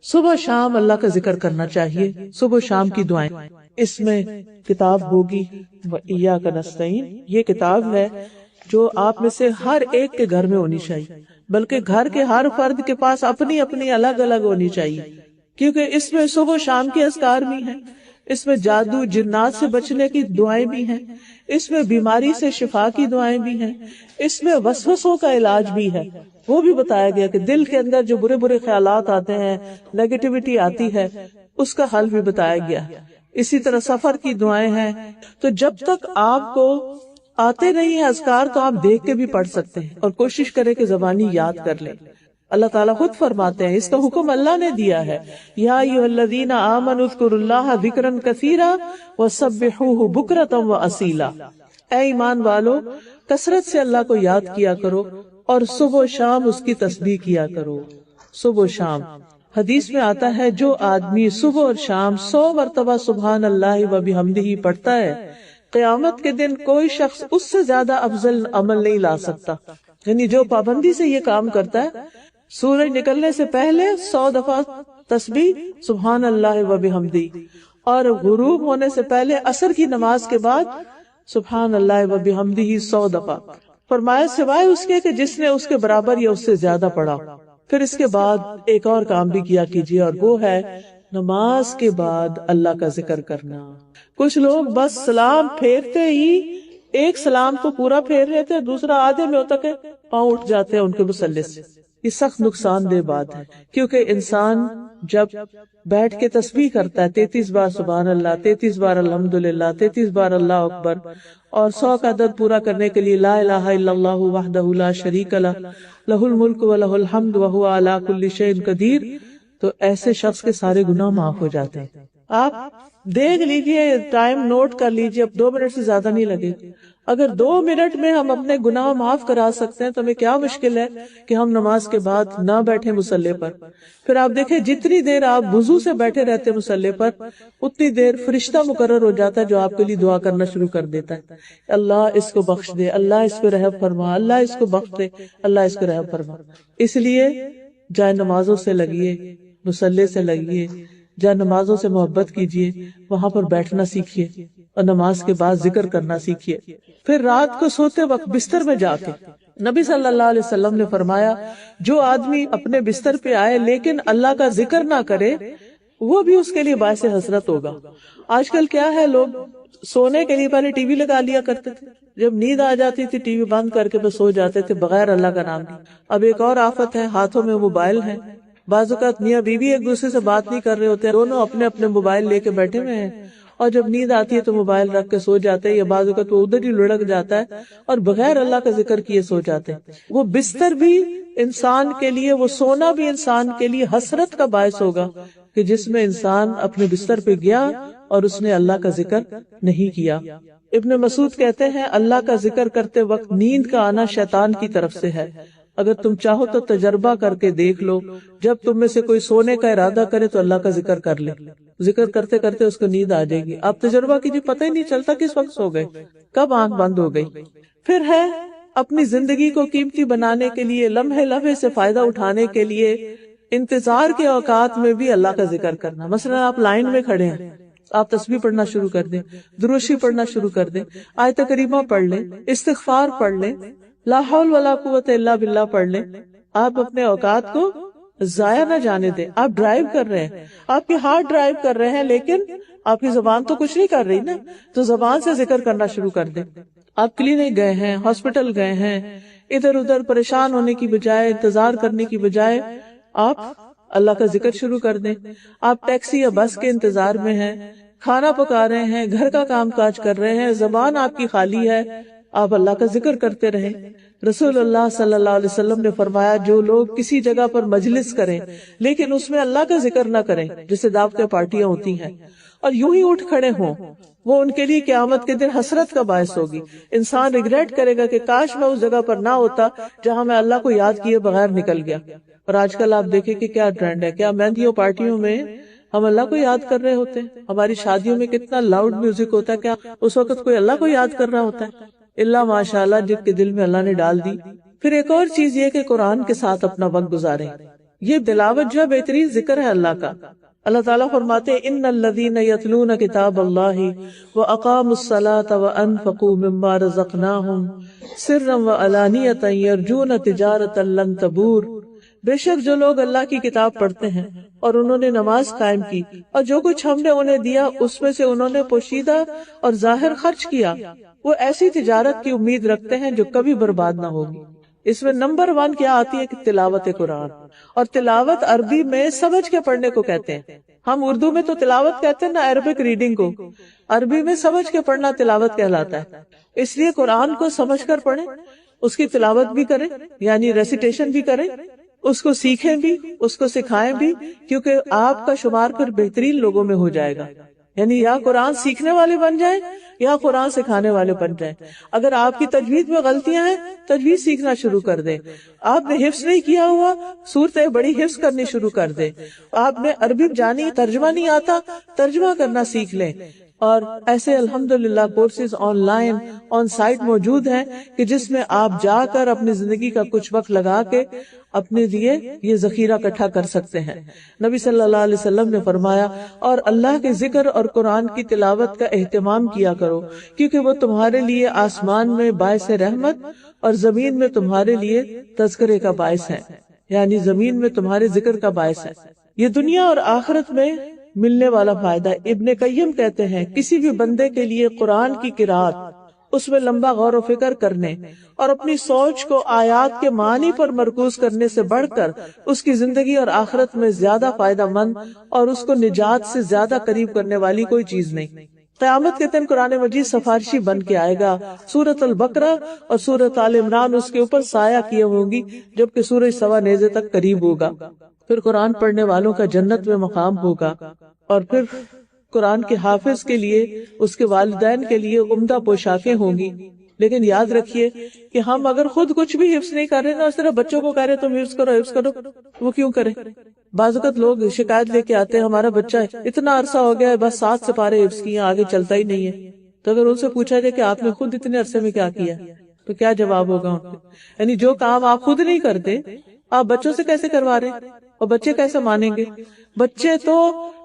صبح شام اللہ کا ذکر کرنا چاہیے. صبح شام کی دعائیں، اس میں کتاب ہوگی وَإِيَّاكَ نَسْتَعِينُ. یہ کتاب ہے جو آپ میں سے ہر ایک کے گھر میں ہونی چاہیے، بلکہ گھر کے ہر فرد کے پاس اپنی اپنی الگ الگ ہونی چاہیے. کیونکہ اس میں صبح و شام کے اذکار بھی ہیں، اس میں جادو جنات سے بچنے کی دعائیں بھی ہیں، اس میں بیماری سے شفا کی دعائیں بھی ہیں، اس میں وسوسوں کا علاج بھی ہے. وہ بھی بتایا گیا کہ دل کے اندر جو برے برے خیالات آتے ہیں، نیگیٹیوٹی آتی ہے، اس کا حل بھی بتایا گیا ہے. اسی طرح سفر کی دعائیں ہیں. تو جب تک آپ کو آتے نہیں ہیں اذکار تو آپ دیکھ کے بھی پڑھ سکتے ہیں اور کوشش کریں کہ زبانی یاد کر لیں. اللہ تعالیٰ خود فرماتے ہیں، اس کا حکم اللہ نے دیا ہے، یا ایھا الذین آمنوا اذکروا اللہ ذکرا کثیرا وسبحوہ بکرۃ واصیلا. اے ایمان والو، کثرت سے اللہ کو یاد کیا کرو اور صبح و شام اس کی تسبیح کیا کرو. صبح و شام حدیث میں آتا ہے جو آدمی صبح اور شام 100 مرتبہ سبحان اللہ و بحمدہ پڑھتا ہے، قیامت کے دن کوئی شخص اس سے زیادہ افضل عمل نہیں لا سکتا. یعنی جو پابندی سے یہ کام کرتا ہے، سورج نکلنے سے پہلے 100 دفعہ تسبیح سبحان اللہ و بحمدہ، اور غروب ہونے سے پہلے عصر کی نماز کے بعد سبحان اللہ و بحمدہ 100 دفعہ. فرمایا سوائے اس کے کہ جس نے اس کے برابر یا اس سے زیادہ پڑھا. پھر اس کے بعد ایک اور کام بھی کیا کیجیے، اور وہ ہے نماز کے بعد اللہ کا ذکر کرنا. کچھ لوگ بس سلام پھیرتے ہی ایک سلام کو پورا پھیر رہے تھے، دوسرا آدھے میں ہوتا کہ پاؤں اٹھ جاتے ہیں ان کے مصلی سے. یہ سخت نقصان دہ بات ہے، کیونکہ انسان جب بیٹھ کے تسبیح کرتا ہے 33 بار سبحان اللہ، 33 بار الحمدللہ، 33 بار اللہ اکبر، اور 100 کا عدد پورا کرنے کے لیے لا الہ الا اللہ وحدہ لا شریک لہ لہ الملک و لہ الحمد وہو علی کل شیء قدیر، تو ایسے شخص کے سارے گناہ معاف ہو جاتے ہیں. آپ دیکھ لیجئے، ٹائم نوٹ کر لیجئے، اب 2 منٹ سے زیادہ نہیں لگے. اگر 2 منٹ میں ہم اپنے گناہ معاف کرا سکتے ہیں تو ہمیں کیا مشکل ہے کہ ہم نماز کے بعد نہ بیٹھے مصلی پر. پھر آپ دیکھیں جتنی دیر آپ وضو سے بیٹھے رہتے مصلی پر، اتنی دیر فرشتہ مقرر ہو جاتا ہے جو آپ کے لیے دعا کرنا شروع کر دیتا ہے. اللہ اس کو بخش دے، اللہ اس کو رحم فرما، اللہ اس کو بخش دے، اللہ اس کو رحم فرما. اس لیے جائے نمازوں سے لگیے، مصلی سے لگیے، جہاں نمازوں سے محبت کیجیے، وہاں پر بیٹھنا سیکھیے اور نماز کے بعد ذکر کرنا سیکھیے. پھر رات کو سوتے وقت بستر میں جا کے نبی صلی اللہ علیہ وسلم نے فرمایا جو آدمی اپنے بستر پہ آئے لیکن اللہ کا ذکر نہ کرے، وہ بھی اس کے لیے باعث حسرت ہوگا. آج کل کیا ہے، لوگ سونے کے لیے پہلے ٹی وی لگا لیا کرتے تھے، جب نیند آ جاتی تھی ٹی وی بند کر کے بس سو جاتے تھے بغیر اللہ کا نام لیے. اب ایک اور آفت ہے، ہاتھوں میں موبائل ہے. بعض اوقات میاں بیوی ایک دوسرے سے بات نہیں کر رہے ہوتے، دونوں اپنے اپنے موبائل لے کے بیٹھے ہوئے ہیں، اور جب نیند آتی ہے تو موبائل رکھ کے سو جاتے ہیں، یا بعض اوقات وہ ادھر ہی لڑک جاتا ہے اور بغیر اللہ کا ذکر کیے سو جاتے ہیں. وہ بستر بھی انسان کے لیے، وہ سونا بھی انسان کے لیے حسرت کا باعث ہوگا کہ جس میں انسان اپنے بستر پہ گیا اور اس نے اللہ کا ذکر نہیں کیا. ابن مسعود کہتے ہیں اللہ کا ذکر کرتے وقت نیند کا آنا شیطان کی طرف سے ہے. اگر تم چاہو تو تجربہ کر کے دیکھ لو، جب تم میں سے کوئی سونے کا ارادہ کرے تو اللہ کا ذکر کر لے، ذکر کرتے کرتے اس کو نیند آ جائے گی. آپ تجربہ کیجیے، پتہ ہی نہیں چلتا کس وقت سو گئے، کب آنکھ بند ہو گئی. پھر ہے اپنی زندگی کو قیمتی بنانے کے لیے، لمحے لمحے سے فائدہ اٹھانے کے لیے انتظار کے اوقات میں بھی اللہ کا ذکر کرنا. مثلا آپ لائن میں کھڑے ہیں, آپ تسبیح پڑھنا شروع کر دیں, درود شریف پڑھنا شروع کر دیں, آیت کریمہ پڑھ لیں, استغفار پڑھ لیں, لا حول ولا قوت الا باللہ پڑھ لیں. آپ اپنے اوقات کو ضائع نہ جانے دیں. آپ ڈرائیو کر رہے ہیں, آپ کی ہارٹ ڈرائیو کر رہے ہیں, لیکن آپ کی زبان تو کچھ نہیں کر رہی نا, تو زبان سے ذکر کرنا شروع کر دیں. آپ کلینک گئے ہیں, ہاسپٹل گئے ہیں, ادھر ادھر پریشان ہونے کی بجائے, انتظار کرنے کی بجائے آپ اللہ کا ذکر شروع کر دیں. آپ ٹیکسی یا بس کے انتظار میں ہیں, کھانا پکا رہے ہیں, گھر کا کام کاج کر رہے ہیں, زبان آپ کی خالی ہے, آپ اللہ کا ذکر کرتے رہیں. رسول اللہ صلی اللہ علیہ وسلم نے فرمایا, جو لوگ کسی جگہ پر مجلس کریں لیکن اس میں اللہ کا ذکر نہ کریں, جسے دعوتیں پارٹیاں ہوتی ہیں, اور یوں ہی اٹھ کھڑے ہوں, وہ ان کے لیے قیامت کے دن حسرت کا باعث ہوگی. انسان ریگریٹ کرے گا کہ کاش میں اس جگہ پر نہ ہوتا جہاں میں اللہ کو یاد کیے بغیر نکل گیا. اور آج کل آپ دیکھیں کہ کیا ٹرینڈ ہے, کیا مہندیوں پارٹیوں میں ہم اللہ کو یاد کر رہے ہوتے ہیں. ہماری شادیوں میں کتنا لاؤڈ میوزک ہوتا ہے, کیا اس وقت کوئی اللہ کو یاد کر رہا ہوتا ہے؟ اللہ ماشاءاللہ جن کے دل میں اللہ نے ڈال دی. پھر ایک اور چیز یہ کہ قرآن کے ساتھ اپنا وقت گزاریں. یہ تلاوت جو ہے بہترین ذکر ہے اللہ کا. اللہ تعالیٰ فرماتے ہیں, ان الذین یتلون کتاب اللہ واقاموا الصلاة وانفقوا مما رزقناہم سرا وعلانیۃ یرجون تجارۃ لن تبور. بے شک جو لوگ اللہ کی کتاب پڑھتے ہیں اور انہوں نے نماز قائم کی, اور جو کچھ ہم نے انہیں دیا اس میں سے انہوں نے پوشیدہ اور ظاہر خرچ کیا, وہ ایسی تجارت کی امید رکھتے ہیں جو کبھی برباد نہ ہوگی. اس میں نمبر 1 کیا آتی ہے کہ تلاوت قرآن. اور تلاوت عربی میں سمجھ کے پڑھنے کو کہتے ہیں. ہم اردو میں تو تلاوت کہتے ہیں نا عربک ریڈنگ کو, عربی میں سمجھ کے پڑھنا تلاوت کہلاتا ہے. اس لیے قرآن کو سمجھ کر پڑھیں, اس کی تلاوت بھی کریں, یعنی ریسیٹیشن بھی کریں, اس کو سیکھیں بھی, اس کو سکھائیں بھی, کیونکہ آپ کا شمار پھر بہترین لوگوں میں ہو جائے گا. یعنی یا قرآن سیکھنے والے بن جائیں یا قرآن سکھانے والے بن جائیں. اگر آپ کی تجوید میں غلطیاں ہیں, تجوید سیکھنا شروع کر دیں. آپ نے حفظ نہیں کیا ہوا, صورتیں بڑی حفظ کرنی شروع کر دیں. آپ نے عربی جانی, ترجمہ نہیں آتا, ترجمہ کرنا سیکھ لیں. اور ایسے الحمدللہ courses online onsite موجود ہیں کہ جس میں آپ جا کر اپنی زندگی کا کچھ وقت لگا کے اپنے لیے یہ ذخیرہ اکٹھا کر سکتے ہیں. نبی صلی اللہ علیہ وسلم نے فرمایا, اور اللہ کے ذکر اور قرآن کی تلاوت کا اہتمام کیا کرو, کیونکہ وہ تمہارے لیے آسمان میں باعث رحمت اور زمین میں تمہارے لیے تذکرے کا باعث ہے, یعنی زمین میں تمہارے ذکر کا باعث ہے. یہ دنیا اور آخرت میں ملنے والا فائدہ. ابن قیم کہتے ہیں, کسی بھی بندے کے لیے قرآن کی قرات, اس میں لمبا غور و فکر کرنے اور اپنی سوچ کو آیات کے معنی پر مرکوز کرنے سے بڑھ کر اس کی زندگی اور آخرت میں زیادہ فائدہ مند اور اس کو نجات سے زیادہ قریب کرنے والی کوئی چیز نہیں. قیامت کے دن قرآن مجید سفارشی بن کے آئے گا. سورۃ البقرہ اور سورۃ آل عمران اس کے اوپر سایہ کیے ہوں گی, جبکہ سورج سوا نیزے تک قریب ہوگا. پھر قرآن پڑھنے والوں کا جنت میں مقام ہوگا. اور پھر قرآن کے حافظ کے لیے, اس کے والدین کے لیے عمدہ پوشاکیں ہوں گی. لیکن یاد رکھیے کہ ہم اگر خود کچھ بھی حفظ نہیں کر رہے نا, اس طرح بچوں کو کہہ رہے تم حفظ کرو حفظ کرو, وہ کیوں کریں؟ بعض اوقات لوگ شکایت لے کے آتے ہیں, ہمارا بچہ اتنا عرصہ ہو گیا ہے بس 7 سپارے حفظ کیے, آگے چلتا ہی نہیں ہے. تو اگر ان سے پوچھا جائے کہ آپ نے خود اتنے عرصے میں کیا کیا, تو کیا جواب ہوگا ان کو؟ یعنی جو کام آپ خود نہیں کرتے آپ بچوں سے کیسے کروا رہے ہیں, اور بچے کیسے مانیں گے؟ بچے تو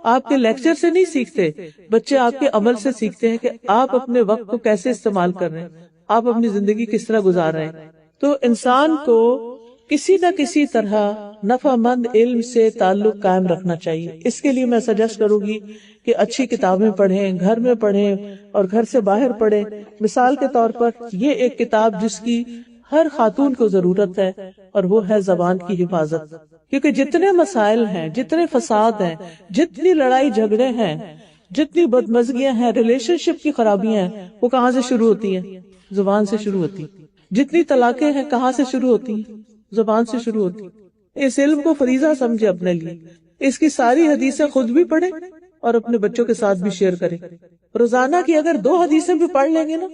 آپ کے لیکچر سے نہیں سیکھتے, بچے آپ کے عمل سے سیکھتے ہیں کہ آپ اپنے وقت کو کیسے استعمال کر رہے ہیں, آپ اپنی زندگی کس طرح گزار رہے ہیں. تو انسان کو کسی نہ کسی طرح نفع مند علم سے تعلق قائم رکھنا چاہیے. اس کے لیے میں سجیسٹ کروں گی کہ اچھی کتابیں پڑھیں, گھر میں پڑھیں اور گھر سے باہر پڑھیں. مثال کے طور پر یہ ایک کتاب جس کی ہر خاتون کو ضرورت ہے, اور وہ ہے زبان کی حفاظت. کیونکہ جتنے مسائل ہیں, جتنے فساد ہیں, جتنی لڑائی جھگڑے ہیں, جتنی بدمزگیاں ہیں, ریلیشن شپ کی خرابیاں ہیں, وہ کہاں سے شروع ہوتی ہیں؟ زبان سے شروع ہوتی. جتنی طلاقیں ہیں کہاں سے شروع ہوتی ہیں؟ زبان سے شروع ہوتی. اس علم کو فریضہ سمجھے اپنے لیے, اس کی ساری حدیثیں خود بھی پڑھیں اور اپنے بچوں کے ساتھ بھی شیئر کریں. روزانہ کی اگر 2 حدیثیں بھی پڑھ لیں گے نا,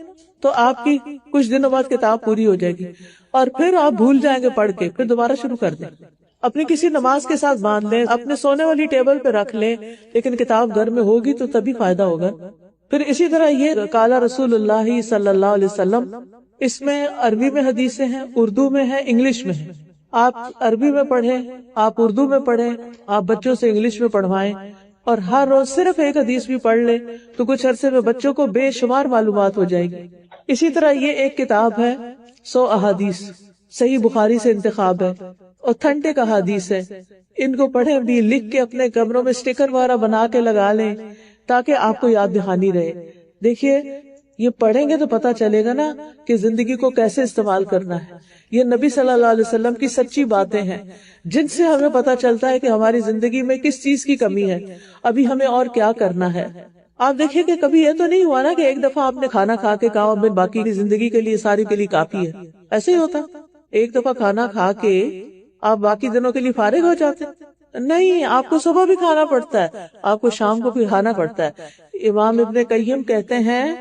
تو آپ کی کچھ دنوں بعد کتاب پوری ہو جائے گی, اور پھر آپ بھول جائیں گے پڑھ کے, پھر دوبارہ شروع کر دیں. اپنی کسی نماز کے ساتھ باندھ لیں, اپنے سونے والی ٹیبل پہ رکھ لیں, لیکن کتاب گھر میں ہوگی تو تبھی فائدہ ہوگا. پھر اسی طرح یہ قال رسول اللہ صلی اللہ علیہ وسلم, اس میں عربی میں حدیثیں ہیں, اردو میں ہیں, انگلش میں ہیں. آپ عربی میں پڑھیں، آپ اردو میں پڑھیں، آپ بچوں سے انگلش میں پڑھوائیں، اور ہر روز صرف ایک حدیث بھی پڑھ لیں تو کچھ عرصے میں بچوں کو بے شمار معلومات ہو جائے گی۔ اسی طرح یہ ایک کتاب ہے 100 احادیث، صحیح بخاری سے انتخاب ہے، اوتھینٹک احادیث ہے، ان کو پڑھیں بھی، لکھ کے اپنے کمروں میں اسٹیکر وغیرہ بنا کے لگا لیں تاکہ آپ کو یاد دہانی رہے۔ دیکھیے یہ پڑھیں گے تو پتہ چلے گا نا کہ زندگی کو کیسے استعمال کرنا ہے۔ یہ نبی صلی اللہ علیہ وسلم کی سچی باتیں ہیں جن سے ہمیں پتہ چلتا ہے کہ ہماری زندگی میں کس چیز کی کمی ہے، ابھی ہمیں اور کیا کرنا ہے۔ آپ دیکھیں کہ کبھی یہ تو نہیں ہوا نا کہ ایک دفعہ آپ نے کھانا کھا کے کہا میں باقی کی زندگی کے لیے ساری کے لیے کافی ہے، ایسے ہی ہوتا؟ ایک دفعہ کھانا کھا کے آپ باقی دنوں کے لیے فارغ ہو جاتے؟ نہیں، آپ کو صبح بھی کھانا پڑتا ہے، آپ کو شام کو بھی کھانا پڑتا ہے۔ امام ابن قیم کہتے ہیں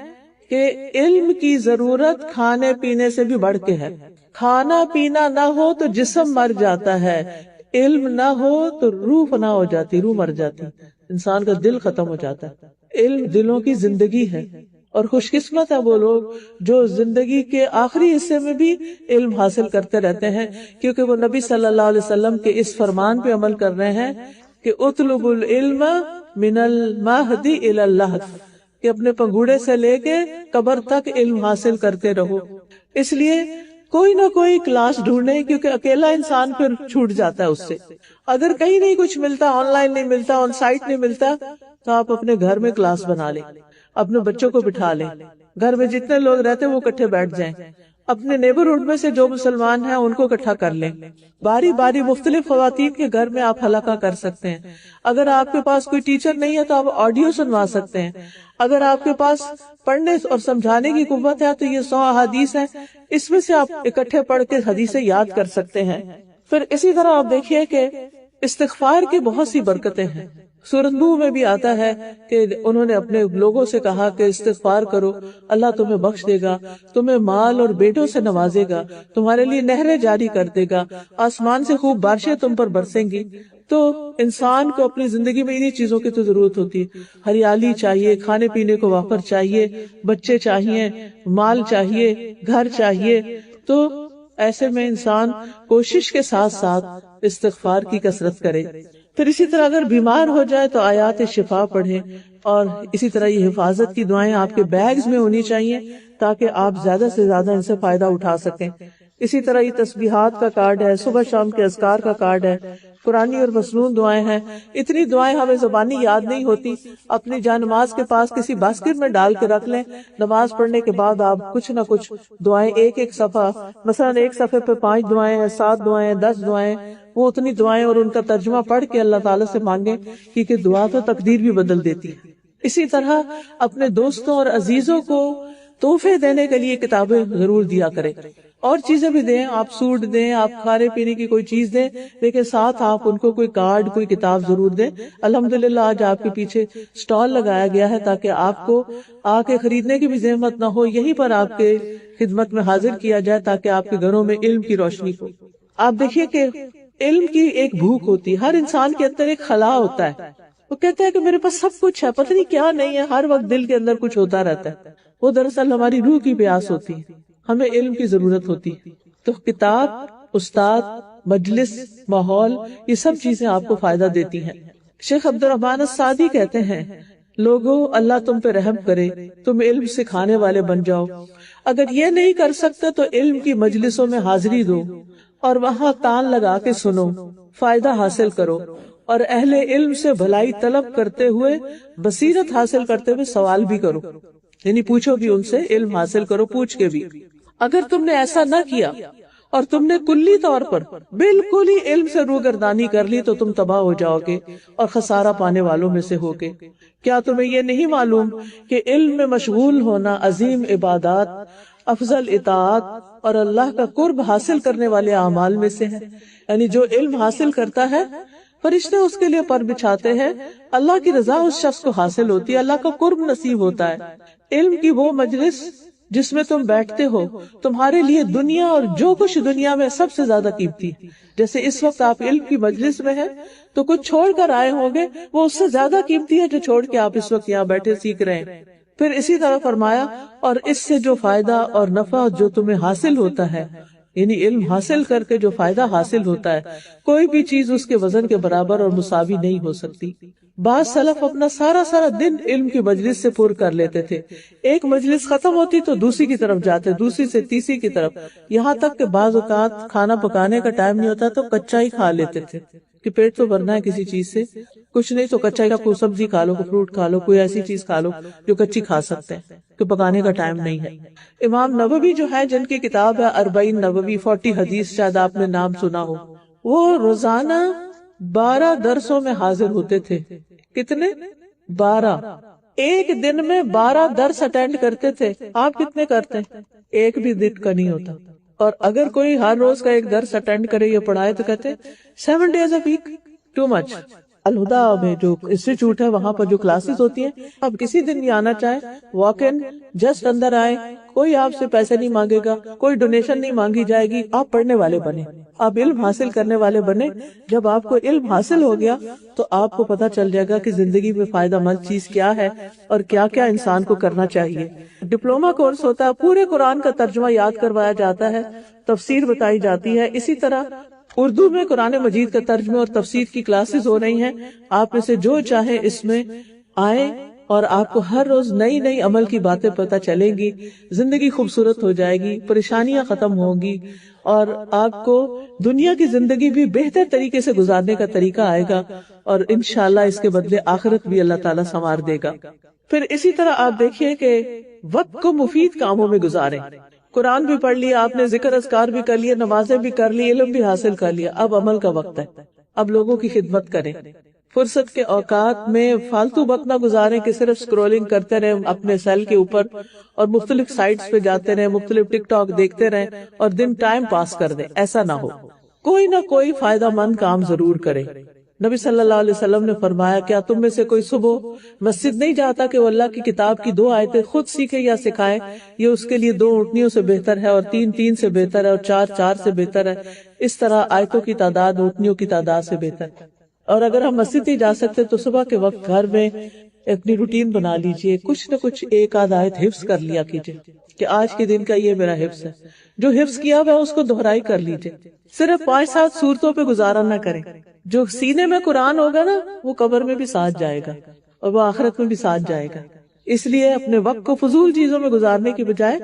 کہ علم کی ضرورت کھانے پینے سے بھی بڑھ کے ہے۔ کھانا پینا نہ ہو تو جسم مر جاتا ہے، علم نہ ہو تو روح فنا ہو جاتی، روح مر جاتی، انسان کا دل ختم ہو جاتا ہے۔ علم دلوں کی زندگی ہے، اور خوش قسمت ہے وہ لوگ جو زندگی کے آخری حصے میں بھی علم حاصل کرتے رہتے ہیں، کیونکہ وہ نبی صلی اللہ علیہ وسلم کے اس فرمان پہ عمل کر رہے ہیں کہ اطلب العلم من المہدی الی اللحد، کہ اپنے پنگوڑے سے لے کے قبر تک علم حاصل کرتے رہو۔ اس لیے کوئی نہ کوئی کلاس ڈھونڈے، کیونکہ اکیلا انسان پھر چھوٹ جاتا ہے اس سے۔ اگر کہیں نہیں کچھ ملتا، آن لائن نہیں ملتا، آن سائٹ نہیں ملتا، تو آپ اپنے گھر میں کلاس بنا لیں، اپنے بچوں کو بٹھا لیں، گھر میں جتنے لوگ رہتے ہیں وہ اکٹھے بیٹھ جائیں، اپنے نیبرہڈ میں سے جو مسلمان ہیں ان کو اکٹھا کر لیں، باری باری مختلف خواتین کے گھر میں آپ حلقہ کر سکتے ہیں۔ اگر آپ کے پاس کوئی ٹیچر نہیں ہے تو آپ آڈیو سنوا سکتے ہیں۔ اگر آپ کے پاس پڑھنے اور سمجھانے کی قوت ہے تو یہ 100 احادیث ہیں، اس میں سے آپ اکٹھے پڑھ کے حدیثیں یاد کر سکتے ہیں۔ پھر اسی طرح آپ دیکھیے کہ استغفار کی بہت سی برکتیں ہیں۔ سورۃ نوح میں بھی آتا ہے کہ انہوں نے اپنے لوگوں سے کہا کہ استغفار کرو، اللہ تمہیں بخش دے گا، تمہیں مال اور بیٹوں سے نوازے گا، تمہارے لیے نہریں جاری کر دے گا، آسمان سے خوب بارشیں تم پر برسیں گی۔ تو انسان کو اپنی زندگی میں انہی چیزوں کی تو ضرورت ہوتی ہے، ہریالی چاہیے، کھانے پینے کو وافر چاہیے، بچے چاہیے، مال چاہیے، گھر چاہیے۔ تو ایسے میں انسان کوشش کے ساتھ ساتھ استغفار کی کثرت کرے۔ پھر اسی طرح اگر بیمار ہو جائے تو آیات شفا پڑھیں، اور اسی طرح یہ حفاظت کی دعائیں آپ کے بیگز میں ہونی چاہیے تاکہ آپ زیادہ سے زیادہ ان سے فائدہ اٹھا سکیں۔ اسی طرح یہ تسبیحات کا کارڈ ہے، صبح شام کے اذکار کا کارڈ ہے، قرآنی اور مسنون دعائیں ہیں۔ اتنی دعائیں ہمیں زبانی یاد نہیں ہوتی، اپنی جا نماز کے پاس کسی باسکٹ میں ڈال کے رکھ لیں، نماز پڑھنے کے بعد آپ کچھ نہ کچھ دعائیں ایک ایک صفحہ، مثلا ایک صفحے پہ 5 دعائیں ہیں، 7 دعائیں ہیں، 10 دعائیں، وہ اتنی دعائیں اور ان کا ترجمہ پڑھ کے اللہ تعالیٰ سے مانگیں، کیونکہ دعا تو تقدیر بھی بدل دیتی ہے۔ اسی طرح اپنے دوستوں اور عزیزوں کو تحفے دینے کے لیے کتابیں ضرور دیا کریں، اور چیزیں بھی دیں، آپ سوٹ دیں، آپ کھانے پینے کی کوئی چیز دیں، لیکن ساتھ آپ ان کو کوئی کارڈ، کوئی کتاب ضرور دیں۔ الحمدللہ آج آپ کے پیچھے سٹال لگایا گیا ہے تاکہ آپ کو آ کے خریدنے کی بھی زحمت نہ ہو، یہیں پر آپ کے خدمت میں حاضر کیا جائے تاکہ آپ کے گھروں میں علم کی روشنی ہو۔ آپ دیکھیے کہ علم کی ایک بھوک ہوتی ہے، ہر انسان کے اندر ایک خلا ہوتا ہے، وہ کہتا ہے کہ میرے پاس سب کچھ ہے، پتہ نہیں کیا نہیں ہے، ہر وقت دل کے اندر کچھ ہوتا رہتا ہے، وہ دراصل ہماری روح کی پیاس ہوتی ہے، ہمیں علم کی ضرورت ہوتی ہے۔ تو کتاب، استاد، مجلس، ماحول، یہ سب چیزیں آپ کو فائدہ دیتی ہیں۔ شیخ عبد الرحمن السعدی کہتے ہیں، لوگوں اللہ تم پہ رحم کرے، تم علم سکھانے والے بن جاؤ، اگر یہ نہیں کر سکتے تو علم کی مجلسوں میں حاضری دو اور وہاں کان لگا کے سنو، فائدہ حاصل کرو، اور اہل علم سے بھلائی طلب کرتے ہوئے، بصیرت حاصل کرتے ہوئے سوال بھی کرو، یعنی پوچھو بھی ان سے، علم حاصل کرو پوچھ کے بھی۔ اگر تم نے ایسا نہ کیا اور تم نے کلی طور پر بالکل ہی علم سے روگردانی کر لی تو تم تباہ ہو جاؤ گے اور خسارہ پانے والوں میں سے ہوگے۔ کیا تمہیں یہ نہیں معلوم کہ علم میں مشغول ہونا عظیم عبادات، افضل اطاعت اور اللہ کا قرب حاصل کرنے والے اعمال میں سے ہے؟ یعنی جو علم حاصل کرتا ہے فرشتے اس کے لیے پر بچھاتے ہیں، اللہ کی رضا اس شخص کو حاصل ہوتی ہے، اللہ کا قرب نصیب ہوتا ہے۔ علم کی وہ مجلس جس میں تم بیٹھتے ہو تمہارے لیے دنیا اور جو کچھ دنیا میں سب سے زیادہ قیمتی ہے۔ جیسے اس وقت آپ علم کی مجلس میں ہیں تو کچھ چھوڑ کر آئے ہوں گے، وہ اس سے زیادہ قیمتی ہے جو چھوڑ کے آپ اس وقت یہاں بیٹھے سیکھ رہے ہیں۔ پھر اسی طرح فرمایا، اور اس سے جو فائدہ اور نفع جو تمہیں حاصل ہوتا ہے یعنی علم حاصل کر کے جو فائدہ حاصل ہوتا ہے کوئی بھی چیز اس کے وزن کے برابر اور مساوی نہیں ہو سکتی. بعض سلف اپنا سارا دن علم کی مجلس سے پر کر لیتے تھے. ایک مجلس ختم ہوتی تو دوسری کی طرف جاتے, دوسری سے تیسری کی طرف, یہاں تک کہ بعض اوقات کھانا پکانے کا ٹائم نہیں ہوتا تو کچا ہی کھا لیتے تھے کہ پیٹ تو بھرنا ہے کسی چیز سے, کچھ نہیں تو کچا کا کوئی سبزی کھا لو, کوئی فروٹ کھا لو, کوئی ایسی چیز کھا لو جو کچی کھا سکتے ہیں کہ پکانے کا ٹائم نہیں ہے. امام نووی جو ہے, جن کی کتاب ہے 40 نووی 40 حدیث, شاید آپ نے نام سنا ہو, وہ روزانہ 12 درسوں میں حاضر ہوتے تھے. کتنے؟ 12. ایک دن میں 12 درس اٹینڈ کرتے تھے. آپ کتنے کرتے ہیں؟ ایک بھی دن کا نہیں ہوتا. اور اگر کوئی ہر روز کا ایک درس اٹینڈ کرے یا پڑھائے تو کہتے 7 days a week, too much. Al-Huda میں جو انسٹیٹیوٹ ہے وہاں پر جو کلاسز ہوتی ہیں, آپ کسی دن نہیں آنا چاہیں, واک ان جسٹ اندر آئے, کوئی آپ سے پیسے نہیں مانگے گا, کوئی ڈونیشن نہیں مانگی جائے گی. آپ پڑھنے والے بنے, آپ علم حاصل کرنے والے بنے. جب آپ کو علم حاصل ہو گیا تو آپ کو پتہ چل جائے گا کہ زندگی میں فائدہ مند چیز کیا ہے اور کیا کیا انسان کو کرنا چاہیے. ڈپلوما کورس ہوتا ہے, پورے قرآن کا ترجمہ یاد کروایا جاتا ہے, تفسیر بتائی جاتی ہے. اسی طرح اردو میں قرآن مجید کا ترجمہ اور تفسیر کی کلاسز ہو رہی ہیں. آپ میں سے جو چاہے اس میں آئیں اور آپ کو ہر روز نئی نئی عمل کی باتیں پتہ چلیں گی. زندگی خوبصورت ہو جائے گی, پریشانیاں ختم ہوں گی, اور آپ کو دنیا کی زندگی بھی بہتر طریقے سے گزارنے کا طریقہ آئے گا, اور انشاءاللہ اس کے بدلے آخرت بھی اللہ تعالیٰ سنوار دے گا. پھر اسی طرح آپ دیکھیے کہ وقت کو مفید کاموں میں گزاریں. قرآن بھی پڑھ لیا آپ نے, ذکر اذکار بھی کر لیا, نمازیں بھی کر لی, علم بھی حاصل کر لیا. اب عمل کا وقت ہے, اب لوگوں کی خدمت کریں. فرصت کے اوقات میں فالتو وقت نہ گزاریں کہ صرف سکرولنگ کرتے رہیں اپنے سیل کے اوپر, اور مختلف سائٹس پہ جاتے رہیں, مختلف ٹک ٹاک دیکھتے رہیں اور دن ٹائم پاس کر دیں. ایسا نہ ہو, کوئی نہ کوئی فائدہ مند کام ضرور کرے. نبی صلی اللہ علیہ وسلم نے فرمایا, کیا تم میں سے کوئی صبح مسجد نہیں جاتا کہ وہ اللہ کی کتاب کی 2 آیتیں خود سیکھے یا سکھائے؟ یہ اس کے لیے 2 اونٹنیوں سے بہتر ہے, اور 3 سے بہتر ہے, اور 4 سے بہتر ہے. اس طرح آیتوں کی تعداد اونٹنیوں کی تعداد سے بہتر ہے. اور اگر ہم مسجد نہیں جا سکتے تو صبح کے وقت گھر میں اپنی روٹین بنا لیجئے, کچھ نہ کچھ ایک آدھ آیت حفظ کر لیا کیجئے کہ آج کے دن کا یہ میرا حفظ ہے. جو حفظ کیا ہوا ہے اس کو دہرائی کر لیجئے. صرف 5-7 سورتوں پہ گزارا نہ کریں. جو سینے میں قرآن ہوگا نا وہ قبر میں بھی ساتھ جائے گا اور وہ آخرت میں بھی ساتھ جائے گا. اس لیے اپنے وقت کو فضول چیزوں میں گزارنے کی بجائے,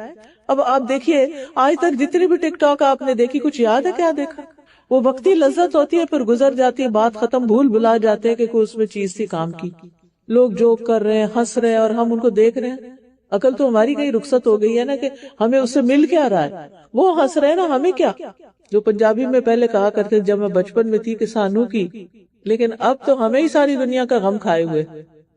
اب آپ دیکھیے آج تک جتنی بھی ٹک ٹاک آپ نے دیکھی, کچھ یاد ہے کیا دیکھا؟ وہ وقتی لذت ہوتی ہے, پھر گزر جاتی ہے, بات ختم, بھلا جاتے ہیں کہ کوئی اس میں چیز تھی کام کی. لوگ جوک کر رہے ہیں, ہنس رہے ہیں, اور ہم ان کو دیکھ رہے ہیں. عقل تو ہماری کہیں رخصت ہو گئی ہے نا کہ ہمیں اس سے مل کیا رہا ہے, وہ ہنس رہے ہیں نا, ہمیں کیا. جو پنجابی میں پہلے کہا کرتے جب میں بچپن میں تھی کہ سانو کی, لیکن اب تو ہمیں ہی ساری دنیا کا غم کھائے ہوئے.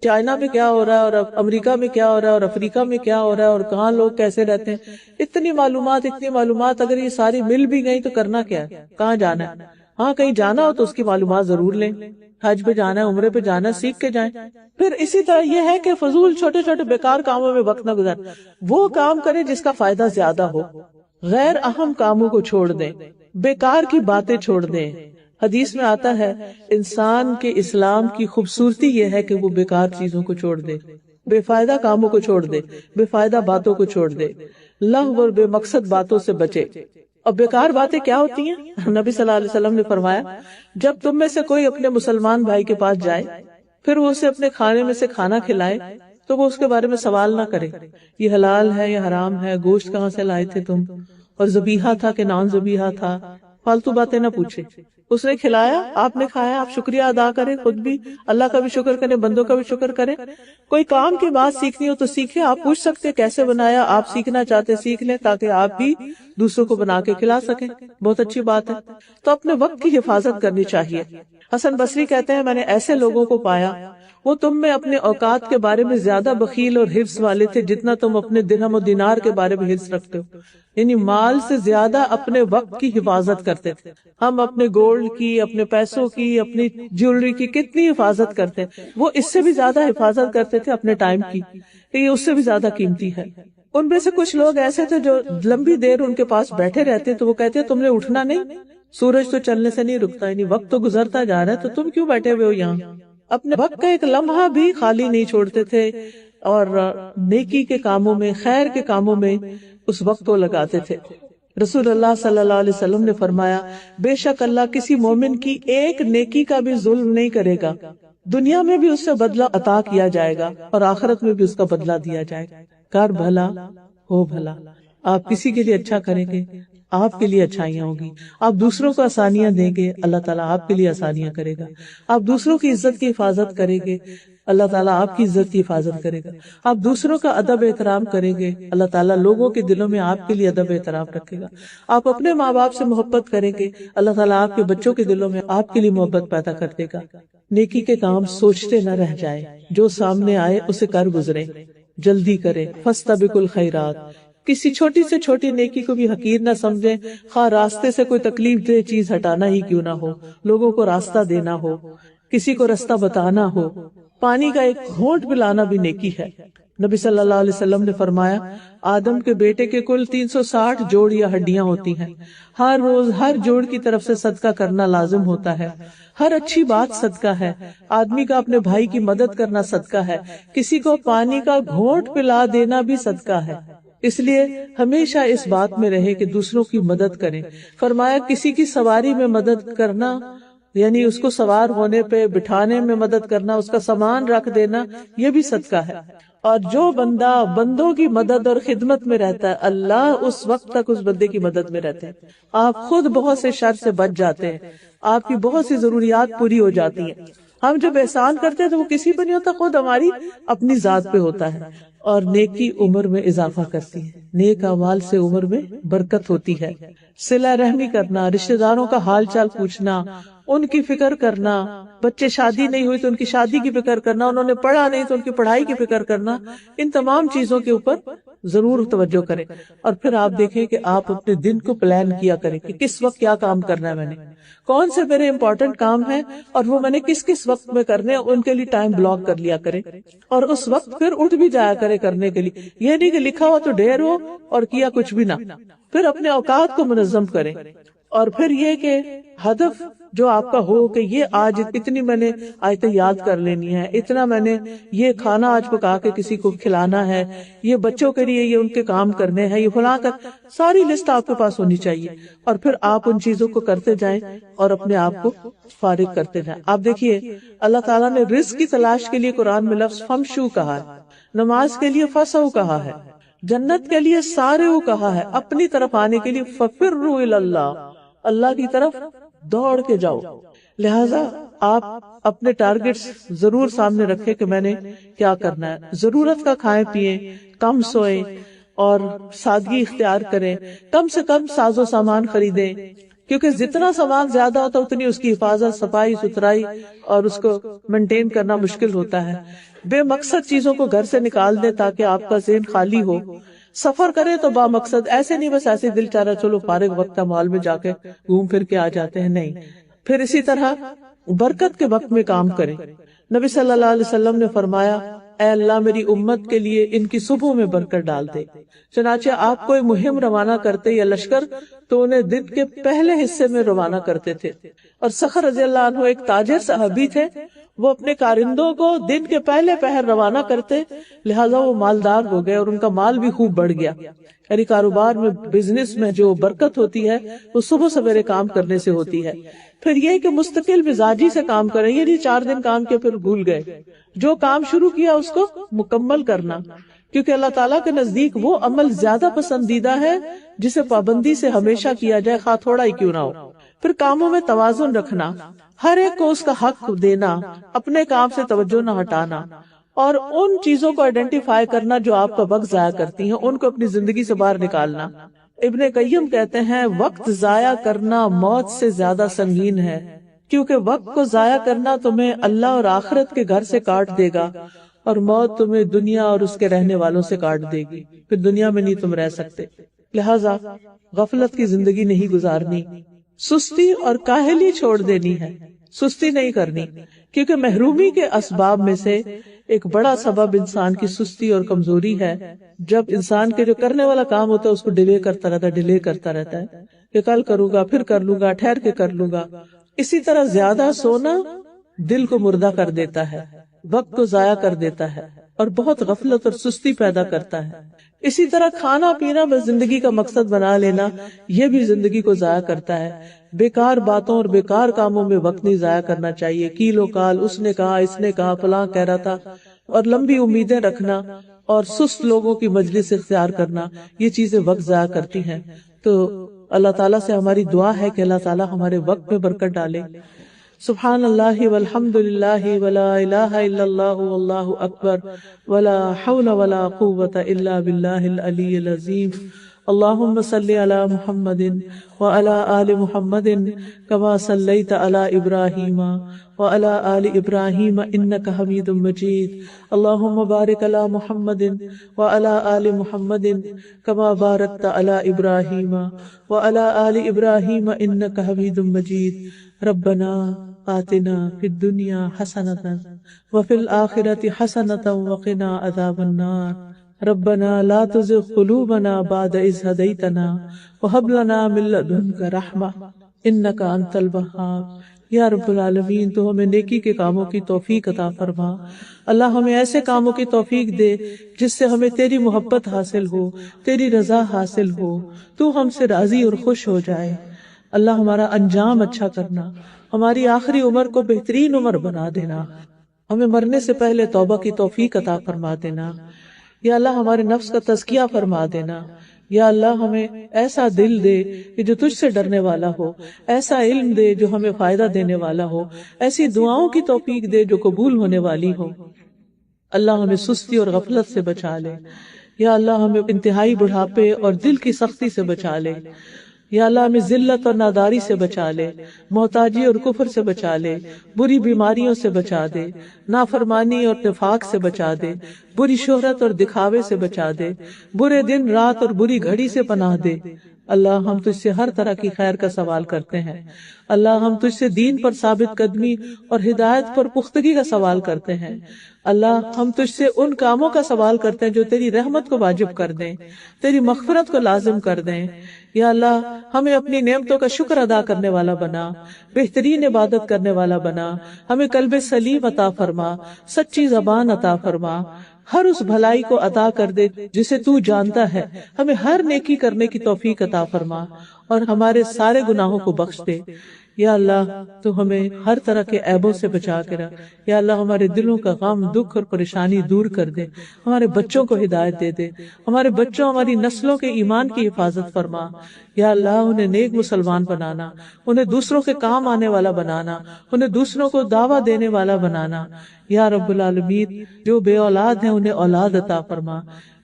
چائنا میں کیا ہو رہا ہے, اور امریکہ میں کیا ہو رہا ہے, اور افریقہ میں کیا ہو رہا ہے, اور کہاں لوگ کیسے رہتے ہیں. اتنی معلومات, اگر یہ ساری مل بھی گئی تو کرنا کیا ہے, کہاں جانا ہے. ہاں کہیں جانا ہو تو اس کی معلومات ضرور لیں, حج پہ جانا ہے, عمرے پہ جانا ہے, سیکھ کے جائیں. پھر اسی طرح یہ ہے کہ فضول چھوٹے چھوٹے بیکار کاموں میں وقت نہ گزاریں, وہ کام کریں جس کا فائدہ زیادہ ہو. غیر اہم کاموں کو چھوڑ دیں, بیکار کی باتیں چھوڑ دیں. حدیث میں آتا ہے انسان کے اسلام کی خوبصورتی یہ ہے کہ وہ بیکار چیزوں کو چھوڑ دے, بے فائدہ کاموں کو چھوڑ دے, بے فائدہ باتوں کو چھوڑ دے, لغو اور بے مقصد باتوں سے بچے. اور بیکار باتیں کیا ہوتی ہیں؟ نبی صلی اللہ علیہ وسلم نے فرمایا, جب تم میں سے کوئی اپنے مسلمان بھائی کے پاس جائے, پھر وہ اسے اپنے کھانے میں سے کھانا کھلائے, تو وہ اس کے بارے میں سوال نہ کرے, یہ حلال ہے یا حرام ہے, گوشت کہاں سے لائے تھے تم, اور ذبیحہ تھا کہ نان ذبیحہ تھا. فالتو باتیں نہ پوچھے. اس نے کھلایا, آپ نے کھایا, آپ شکریہ ادا کریں, خود بھی اللہ کا بھی شکر کریں, بندوں کا بھی شکر کریں. کوئی کام کی بات سیکھنی ہو تو سیکھیں, آپ پوچھ سکتے کیسے بنایا, آپ سیکھنا چاہتے سیکھ لیں تاکہ آپ بھی دوسروں کو بنا کے کھلا سکیں. بہت اچھی بات ہے. تو اپنے وقت کی حفاظت کرنی چاہیے. حسن بصری کہتے ہیں, میں نے ایسے لوگوں کو پایا وہ تم میں اپنے اوقات کے بارے میں زیادہ بخیل اور حرص والے تھے جتنا تم اپنے درہم و دینار کے بارے میں حرص رکھتے ہو. یعنی مال سے زیادہ اپنے وقت کی حفاظت کرتے تھے. ہم اپنے گولڈ کی, اپنے پیسوں کی, اپنی جیولری کی کتنی حفاظت کرتے ہیں, وہ اس سے بھی زیادہ حفاظت کرتے تھے اپنے ٹائم کی, یہ اس سے بھی زیادہ قیمتی ہے. ان میں سے کچھ لوگ ایسے تھے جو لمبی دیر ان کے پاس بیٹھے رہتے تو وہ کہتے تم نے اٹھنا نہیں, سورج تو چلنے سے نہیں رکتا, یعنی وقت تو گزرتا جا رہا ہے, تو تم کیوں بیٹھے ہوئے ہو یہاں. اپنے وقت کا ایک لمحہ بھی خالی نہیں چھوڑتے تھے, اور نیکی کے کاموں میں, خیر کے کاموں میں اس وقت کو لگاتے تھے. رسول اللہ صلی اللہ علیہ وسلم نے فرمایا بے شک اللہ کسی مومن کی ایک نیکی کا بھی ظلم نہیں کرے گا، دنیا میں بھی اس سے بدلہ عطا کیا جائے گا اور آخرت میں بھی اس کا بدلہ دیا جائے گا۔ کر بھلا ہو بھلا، آپ کسی کے لیے اچھا کریں گے آپ کے لیے اچھائیاں ہوں گی، آپ دوسروں کو آسانیاں دیں گے اللہ تعالیٰ آپ کے لیے آسانیاں کرے گا، آپ دوسروں کی عزت کی حفاظت کریں گے اللہ تعالیٰ آپ کی عزت کی حفاظت کرے گا، آپ دوسروں کا ادب احترام کریں گے اللہ تعالیٰ لوگوں کے دلوں میں آپ کے لیے ادب احترام رکھے گا، آپ اپنے ماں باپ سے محبت کریں گے اللہ تعالیٰ آپ کے بچوں کے دلوں میں آپ کے لیے محبت پیدا کر دے گا۔ نیکی کے کام سوچتے نہ رہ جائے، جو سامنے آئے اسے کر گزرے، جلدی کرے، فاستبقوا الخیرات، کسی چھوٹی سے چھوٹی نیکی کو بھی حقیر نہ سمجھیں، خواہ راستے سے کوئی تکلیف دہ چیز ہٹانا ہی کیوں نہ ہو، لوگوں کو راستہ دینا ہو، کسی کو راستہ بتانا ہو، پانی کا ایک گھونٹ پلانا بھی نیکی ہے۔ نبی صلی اللہ علیہ وسلم نے فرمایا آدم کے بیٹے کے کل 360 جوڑ یا ہڈیاں ہوتی ہیں، ہر روز ہر جوڑ کی طرف سے صدقہ کرنا لازم ہوتا ہے، ہر اچھی بات صدقہ ہے، آدمی کا اپنے بھائی کی مدد کرنا صدقہ ہے، کسی کو پانی کا گھونٹ پلا دینا بھی صدقہ ہے، اس لیے ہمیشہ اس بات میں رہے کہ دوسروں کی مدد کریں۔ فرمایا کسی کی سواری میں مدد کرنا یعنی اس کو سوار ہونے پہ بٹھانے میں مدد کرنا، اس کا سامان رکھ دینا، یہ بھی صدقہ ہے۔ اور جو بندہ بندوں کی مدد اور خدمت میں رہتا ہے اللہ اس وقت تک اس بندے کی مدد میں رہتے ہیں، آپ خود بہت سے شر سے بچ جاتے ہیں، آپ کی بہت سی ضروریات پوری ہو جاتی ہیں۔ ہم جب احسان کرتے ہیں تو وہ کسی پہ نہیں ہوتا، خود ہماری اپنی ذات پہ ہوتا ہے۔ اور نیکی عمر میں اضافہ کرتی ہے، نیک اعمال سے عمر میں برکت ہوتی ہے۔ صلہ رحمی کرنا، رشتہ داروں کا حال چال پوچھنا، ان کی فکر کرنا، بچے شادی نہیں ہوئی تو ان کی شادی کی فکر کرنا، انہوں نے پڑھا نہیں تو ان کی پڑھائی کی فکر کرنا، ان تمام چیزوں کے اوپر ضرور توجہ کریں۔ اور پھر آپ دیکھیں کہ آپ اپنے دن کو پلان کیا کریں کہ کس وقت کیا کام کرنا ہے، میں نے کون سے میرے امپورٹنٹ کام ہیں اور وہ میں نے کس کس وقت میں کرنے، ان کے لیے ٹائم بلاک کر لیا کریں، اور اس وقت پھر اٹھ بھی جایا کرے کرنے کے لیے، یہ نہیں کہ لکھا ہوا تو ڈھیر ہو اور کیا کچھ بھی نہ، پھر اپنے اوقات کو منظم کریں۔ اور پھر یہ کہ ہدف جو آپ کا ہو کہ یہ آج اتنی میں نے آیتیں یاد کر لینی ہے، اتنا میں نے یہ کھانا آج پکا کے کسی کو کھلانا ہے، یہ بچوں کے لیے یہ ان کے کام کرنے ہیں، یہ فلاں کر، ساری لسٹ آپ کے پاس ہونی چاہیے، اور پھر آپ ان چیزوں کو کرتے جائیں اور اپنے آپ کو فارغ کرتے جائیں۔ آپ دیکھیے اللہ تعالیٰ نے رزق کی تلاش کے لیے قرآن میں لفظ فمشو کہا ہے، نماز کے لیے فسعوا کہا ہے، جنت کے لیے سارعوا کہا ہے، اپنی طرف آنے کے لیے ففروا الی اللہ، اللہ کی طرف دوڑ کے جاؤ۔ لہذا آپ اپنے ٹارگٹس ضرور سامنے رکھیں کہ میں نے کیا کرنا ہے، ضرورت کا کھائیں پیئیں، کم سوئیں اور سادگی اختیار کریں، کم سے کم ساز و سامان خریدیں، کیونکہ جتنا سامان زیادہ ہوتا اتنی اس کی حفاظت، صفائی ستھرائی اور اس کو مینٹین کرنا مشکل ہوتا ہے۔ بے مقصد چیزوں کو گھر سے نکال دیں تاکہ آپ کا ذہن خالی ہو۔ سفر کرے تو با مقصد، ایسے نہیں بس ایسے دل چاہ رہا چلو فارغ وقت ہے مال میں جا کے گھوم پھر کے آ جاتے ہیں، نہیں۔ پھر اسی طرح برکت کے وقت میں کام کریں۔ نبی صلی اللہ علیہ وسلم نے فرمایا اے اللہ میری امت کے لیے ان کی صبح میں برکت ڈال دے۔ چنانچہ آپ کوئی مہم روانہ کرتے یا لشکر تو انہیں دن کے پہلے حصے میں روانہ کرتے تھے۔ اور سخر رضی اللہ عنہ ایک تاجر صحابی تھے، وہ اپنے کارندوں کو دن کے پہلے پہر روانہ کرتے، لہذا وہ مالدار ہو گئے اور ان کا مال بھی خوب بڑھ گیا۔ یعنی کاروبار میں، بزنس میں جو برکت ہوتی ہے وہ صبح سویرے کام کرنے سے ہوتی ہے۔ پھر یہ کہ مستقل مزاجی سے کام کریں، یہ نہیں 4 دن کام کے پھر بھول گئے، جو کام شروع کیا اس کو مکمل کرنا، کیونکہ اللہ تعالیٰ کے نزدیک وہ عمل زیادہ پسندیدہ ہے جسے پابندی سے ہمیشہ کیا جائے، خواہ تھوڑا ہی کیوں نہ ہو۔ پھر کاموں میں توازن رکھنا، ہر ایک کو اس کا حق دینا، اپنے کام سے توجہ نہ ہٹانا، اور ان چیزوں کو آئیڈینٹیفائی کرنا جو آپ کا وقت ضائع کرتی ہیں، ان کو اپنی زندگی سے باہر نکالنا۔ ابن قیم کہتے ہیں وقت ضائع کرنا موت سے زیادہ سنگین ہے، کیونکہ وقت کو ضائع کرنا تمہیں اللہ اور آخرت کے گھر سے کاٹ دے گا، اور موت تمہیں دنیا اور اس کے رہنے والوں سے کاٹ دے گی، پھر دنیا میں نہیں تم رہ سکتے۔ لہٰذا غفلت کی زندگی نہیں گزارنی، سستی اور کاہلی چھوڑ دینی ہے، سستی نہیں کرنی، کیونکہ محرومی کے اسباب میں سے ایک بڑا سبب انسان کی سستی اور کمزوری ہے۔ جب انسان کے جو کرنے والا کام ہوتا ہے اس کو ڈیلے کرتا رہتا ہے کہ کل کروں گا، پھر کر لوں گا، ٹھہر کے کر لوں گا۔ اسی طرح زیادہ سونا دل کو مردہ کر دیتا ہے، وقت کو ضائع کر دیتا ہے اور بہت غفلت اور سستی پیدا کرتا ہے۔ اسی طرح کھانا پینا بس زندگی کا مقصد بنا لینا یہ بھی زندگی کو ضائع کرتا ہے۔ بیکار باتوں اور بیکار کاموں میں وقت نہیں ضائع کرنا چاہیے۔ کیل و کال، اس نے کہا فلاں کہہ رہا تھا، اور لمبی امیدیں رکھنا اور سست لوگوں کی مجلس اختیار کرنا، یہ چیزیں وقت ضائع کرتی ہیں۔ تو اللہ تعالیٰ سے ہماری دعا ہے کہ اللہ تعالیٰ ہمارے وقت میں برکت ڈالے۔ سبحان اللہ والحمد للہ ولا الہ الا اللہ واللہ اکبر ولا حول ولا قوة الا باللہ العلی العظیم۔ اللہم صلی علی محمد وعلی آل محمد کما صلیت علی ابراہیم وعلی آل ابراہیم انک حمید مجید۔ اللہم بارک علی محمد وعلی آل محمد کما بارکت علی ابراہیم وعلی آل ابراہیم انک حمید مجید۔ ربنا آتنا فی الدنیا حسنۃ وفی الآخرۃ حسنۃ وقنا عذاب النار۔ ربنا لا تزغ قلوبنا بعد إذ هديتنا وهب لنا من لدنك رحمة إنك أنت الوهاب۔ یا رب العالمین تو ہمیں نیکی کے کاموں کی توفیق عطا فرما۔ اللہ ہمیں ایسے کاموں کی توفیق دے جس سے ہمیں تیری محبت حاصل ہو، تیری رضا حاصل ہو، تو ہم سے راضی اور خوش ہو جائے۔ اللہ ہمارا انجام اچھا کرنا، ہماری آخری عمر کو بہترین عمر بنا دینا، ہمیں مرنے سے پہلے توبہ کی توفیق عطا فرما دینا۔ یا اللہ ہمارے نفس کا تزکیہ فرما دینا۔ یا اللہ ہمیں ایسا دل دے کہ جو تجھ سے ڈرنے والا ہو، ایسا علم دے جو ہمیں فائدہ دینے والا ہو، ایسی دعاؤں کی توفیق دے جو قبول ہونے والی ہو۔ اللہ ہمیں سستی اور غفلت سے بچا لے۔ یا اللہ ہمیں انتہائی بڑھاپے اور دل کی سختی سے بچا لے۔ یا اللہ ہمیں ذلت اور ناداری سے بچا لے، محتاجی اور کفر سے بچا لے، بری بیماریوں سے بچا دے، نافرمانی اور نفاق سے بچا دے، بری شہرت اور دکھاوے سے بچا دے، برے دن رات اور بری گھڑی سے پناہ دے۔ اللہ ہم تجھ سے ہر طرح کی خیر کا سوال کرتے ہیں۔ اللہ ہم تجھ سے دین پر ثابت قدمی اور ہدایت پر پختگی کا سوال کرتے ہیں۔ اللہ ہم تجھ سے ان کاموں کا سوال کرتے ہیں جو تیری رحمت کو واجب کر دیں، تیری مغفرت کو لازم کر دیں۔ یا اللہ ہمیں اپنی نعمتوں کا شکر ادا کرنے والا بنا، بہترین عبادت کرنے والا بنا، ہمیں قلب سلیم عطا فرما، سچی زبان عطا فرما، ہر اس بھلائی کو عطا کر دے جسے تو جانتا ہے، ہمیں ہر نیکی کرنے کی توفیق عطا فرما اور ہمارے سارے گناہوں کو بخش دے۔ یا اللہ تو ہمیں ہر طرح کے عیبوں سے بچا کے رکھ۔ یا اللہ ہمارے دلوں کا غم، دکھ اور پریشانی دور کر دے، ہمارے بچوں کو ہدایت دے دے، ہمارے بچوں ہماری نسلوں کے ایمان کی حفاظت فرما۔ یا اللہ انہیں نیک مسلمان بنانا، انہیں دوسروں کے کام آنے والا بنانا، انہیں دوسروں کو دعویٰ دینے والا بنانا۔ یا رب العالمین جو بے اولاد ہیں انہیں اولاد عطا فرما۔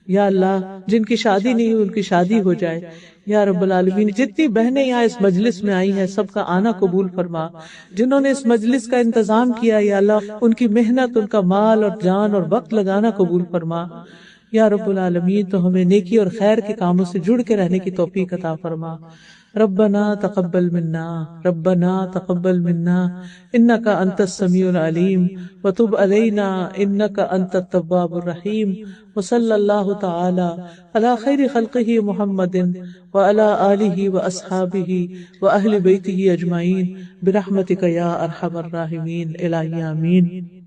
یا اللہ جن کی شادی نہیں ہوئی ان کی شادی ہو جائے۔ یا رب العالمین جتنی بہنیں یہاں اس مجلس میں آئی ہیں سب کا آنا قبول فرما۔ جنہوں نے اس مجلس کا انتظام کیا یا اللہ ان کی محنت، ان کا مال اور جان اور وقت لگانا قبول فرما۔ یا رب العالمین تو ہمیں نیکی اور خیر کے کاموں سے جڑ کے رہنے کی توفیق عطا فرما۔ ربنا تقبل منا ربنا تقبل منا انك انت السميع العليم وتب علينا انك انت التواب الرحيم وصلى الله تعالى على خير خلقه محمد وعلى آله واصحابه واهل بيته اجمعين برحمتك يا ارحم الراحمين الہی آمین۔